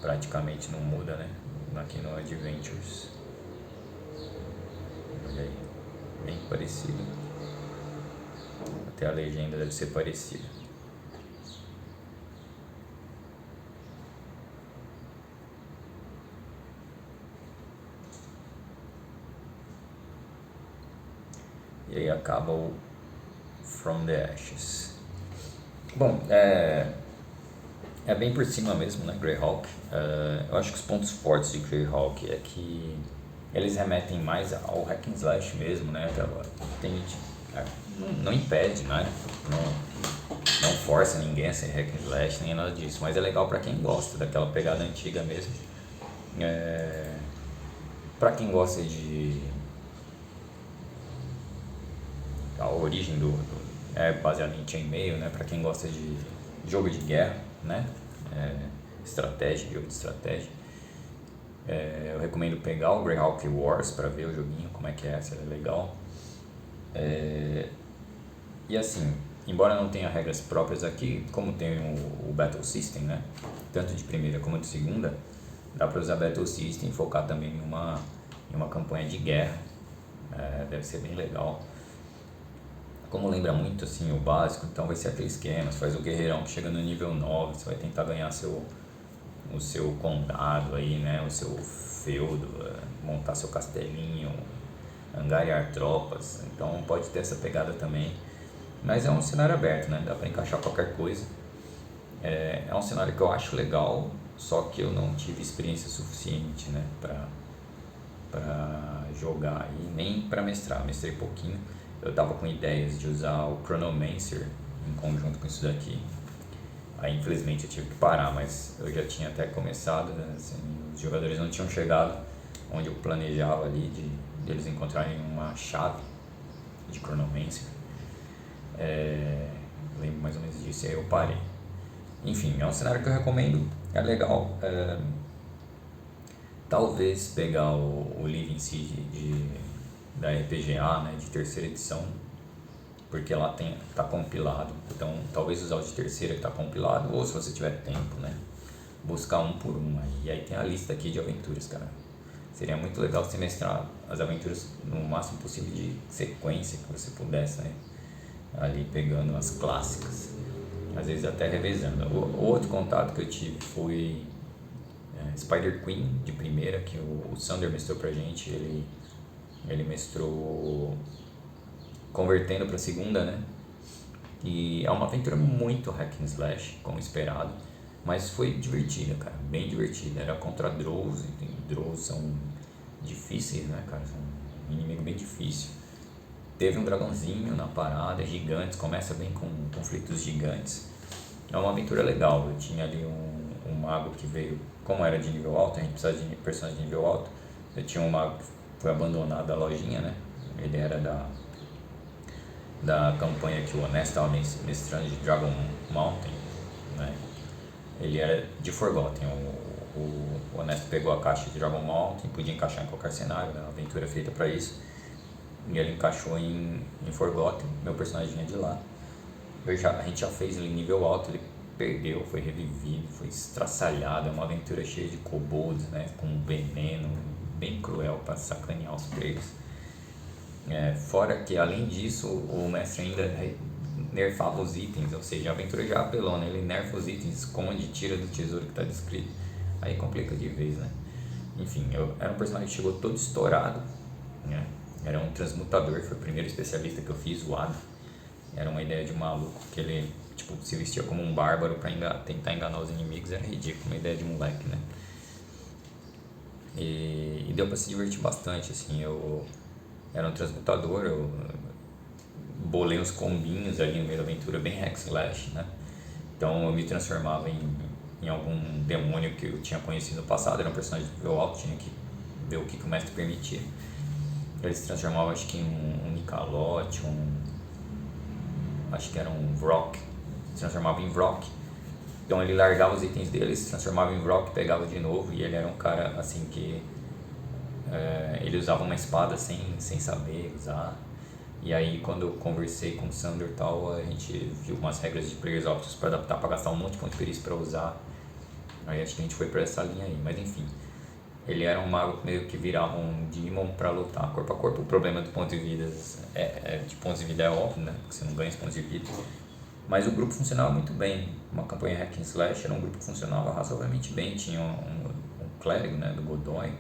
praticamente não muda, né? Aqui no Adventures. Olha aí, bem parecido. Até a legenda deve ser parecida. E aí acaba o From the Ashes. Bom, é bem por cima mesmo, né, Greyhawk. Eu acho que os pontos fortes de Greyhawk é que eles remetem mais ao hack and slash mesmo, né? Tem gente não impede, né? Não força ninguém a ser hack and slash, nem nada disso. Mas é legal pra quem gosta daquela pegada antiga mesmo. Pra quem gosta de... A origem é baseado em chainmail, né? Pra quem gosta de jogo de guerra, né? Estratégia, jogo de estratégia. Eu recomendo pegar o Greyhawk Wars para ver o joguinho, como é que é, se é legal. E assim, embora não tenha regras próprias aqui, como tem o Battle System, né? Tanto de primeira como de segunda, dá para usar Battle System e focar também em uma campanha de guerra. Deve ser bem legal. Como lembra muito assim o básico, então vai ser aquele esquema, você faz o guerreirão que chega no nível 9, você vai tentar ganhar o seu condado aí, né, o seu feudo, montar seu castelinho, angariar tropas, então pode ter essa pegada também, mas é um cenário aberto, né, dá pra encaixar qualquer coisa. É um cenário que eu acho legal, só que eu não tive experiência suficiente, né, pra jogar e nem pra mestrar, mestrei pouquinho. Eu tava com ideias de usar o Chronomancer em conjunto com isso daqui. Aí infelizmente eu tive que parar, mas eu já tinha até começado, né? Assim, os jogadores não tinham chegado onde eu planejava ali de eles encontrarem uma chave de Chronomancer. Lembro mais ou menos disso, e aí eu parei. Enfim, é um cenário que eu recomendo. É legal, talvez pegar o livro em si da RPGA, né, de terceira edição, porque lá tá compilado, então talvez usar o de terceira que tá compilado, ou se você tiver tempo, né, buscar um por um aí. E aí tem a lista aqui de aventuras, cara. Seria muito legal você mestrar as aventuras no máximo possível de sequência que você pudesse, né, ali pegando as clássicas, às vezes até revezando. O outro contato que eu tive foi Spider Queen de primeira, que o Sander mestrou pra gente. Ele mestrou convertendo pra segunda, né? E é uma aventura muito hack and slash, como esperado, mas foi divertida, cara, bem divertida. Era contra Drows, e Drows são difíceis, né, cara? São um inimigo bem difícil. Teve um dragãozinho na parada, gigantes, começa bem com conflitos gigantes. É uma aventura legal. Eu tinha ali um mago que veio, como era de nível alto, a gente precisava de personagens de nível alto. Eu tinha um mago que foi abandonado da lojinha, né? Ele era da campanha que o Honesto estava mestrando de Dragon Mountain, né? Ele era de Forgotten. O Honesto pegou a caixa de Dragon Mountain, podia encaixar em qualquer cenário, né? Uma aventura feita para isso. E ele encaixou em Forgotten, meu personagem é de lá. A gente já fez ele em nível alto, ele perdeu, foi revivido, foi estraçalhado. É uma aventura cheia de kobolds, né, com veneno, bem cruel para sacanear os players. Fora que, além disso, o mestre ainda nerfava os itens, ou seja, a aventura já apelou, né? Ele nerfa os itens, esconde, tira do tesouro que está descrito. Aí complica de vez, né? Enfim, era um personagem que chegou todo estourado, né? Era um transmutador, foi o primeiro especialista que eu fiz, o Ada. Era uma ideia de um maluco que ele se vestia como um bárbaro para tentar enganar os inimigos. Era ridículo, uma ideia de moleque, né? E deu para se divertir bastante, assim. Eu era um transmutador, eu bolei uns combinhos ali no meio da aventura, bem hack slash, né? Então eu me transformava em algum demônio que eu tinha conhecido no passado. Era um personagem de nível alto, tinha que ver o que o mestre permitia. Ele se transformava, acho que em um Nicalote, acho que era um Vrock, se transformava em Vrock. Então ele largava os itens dele, se transformava em Vrock, pegava de novo. E ele era um cara assim que ele usava uma espada sem saber usar. E aí quando eu conversei com o Sander e tal, a gente viu umas regras de Players Options para adaptar, para gastar um monte de ponto de perícia para usar. Aí acho que a gente foi para essa linha aí, mas enfim. Ele era um mago meio que virava um demon para lutar corpo a corpo. O problema do ponto de vida de pontos de vida é óbvio, né? Porque você não ganha esse pontos de vida. Mas o grupo funcionava muito bem. Uma campanha hack and slash era um grupo que funcionava razoavelmente bem. Tinha um clérigo, né, do Godoy,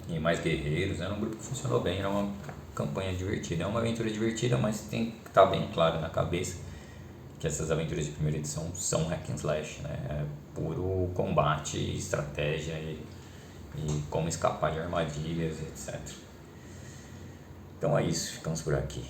e mais guerreiros. Era um grupo que funcionou bem. Era uma campanha divertida. É uma aventura divertida, mas tem que estar bem claro na cabeça que essas aventuras de primeira edição são hack and slash, né? É puro combate, estratégia e como escapar de armadilhas, etc. Então é isso, ficamos por aqui.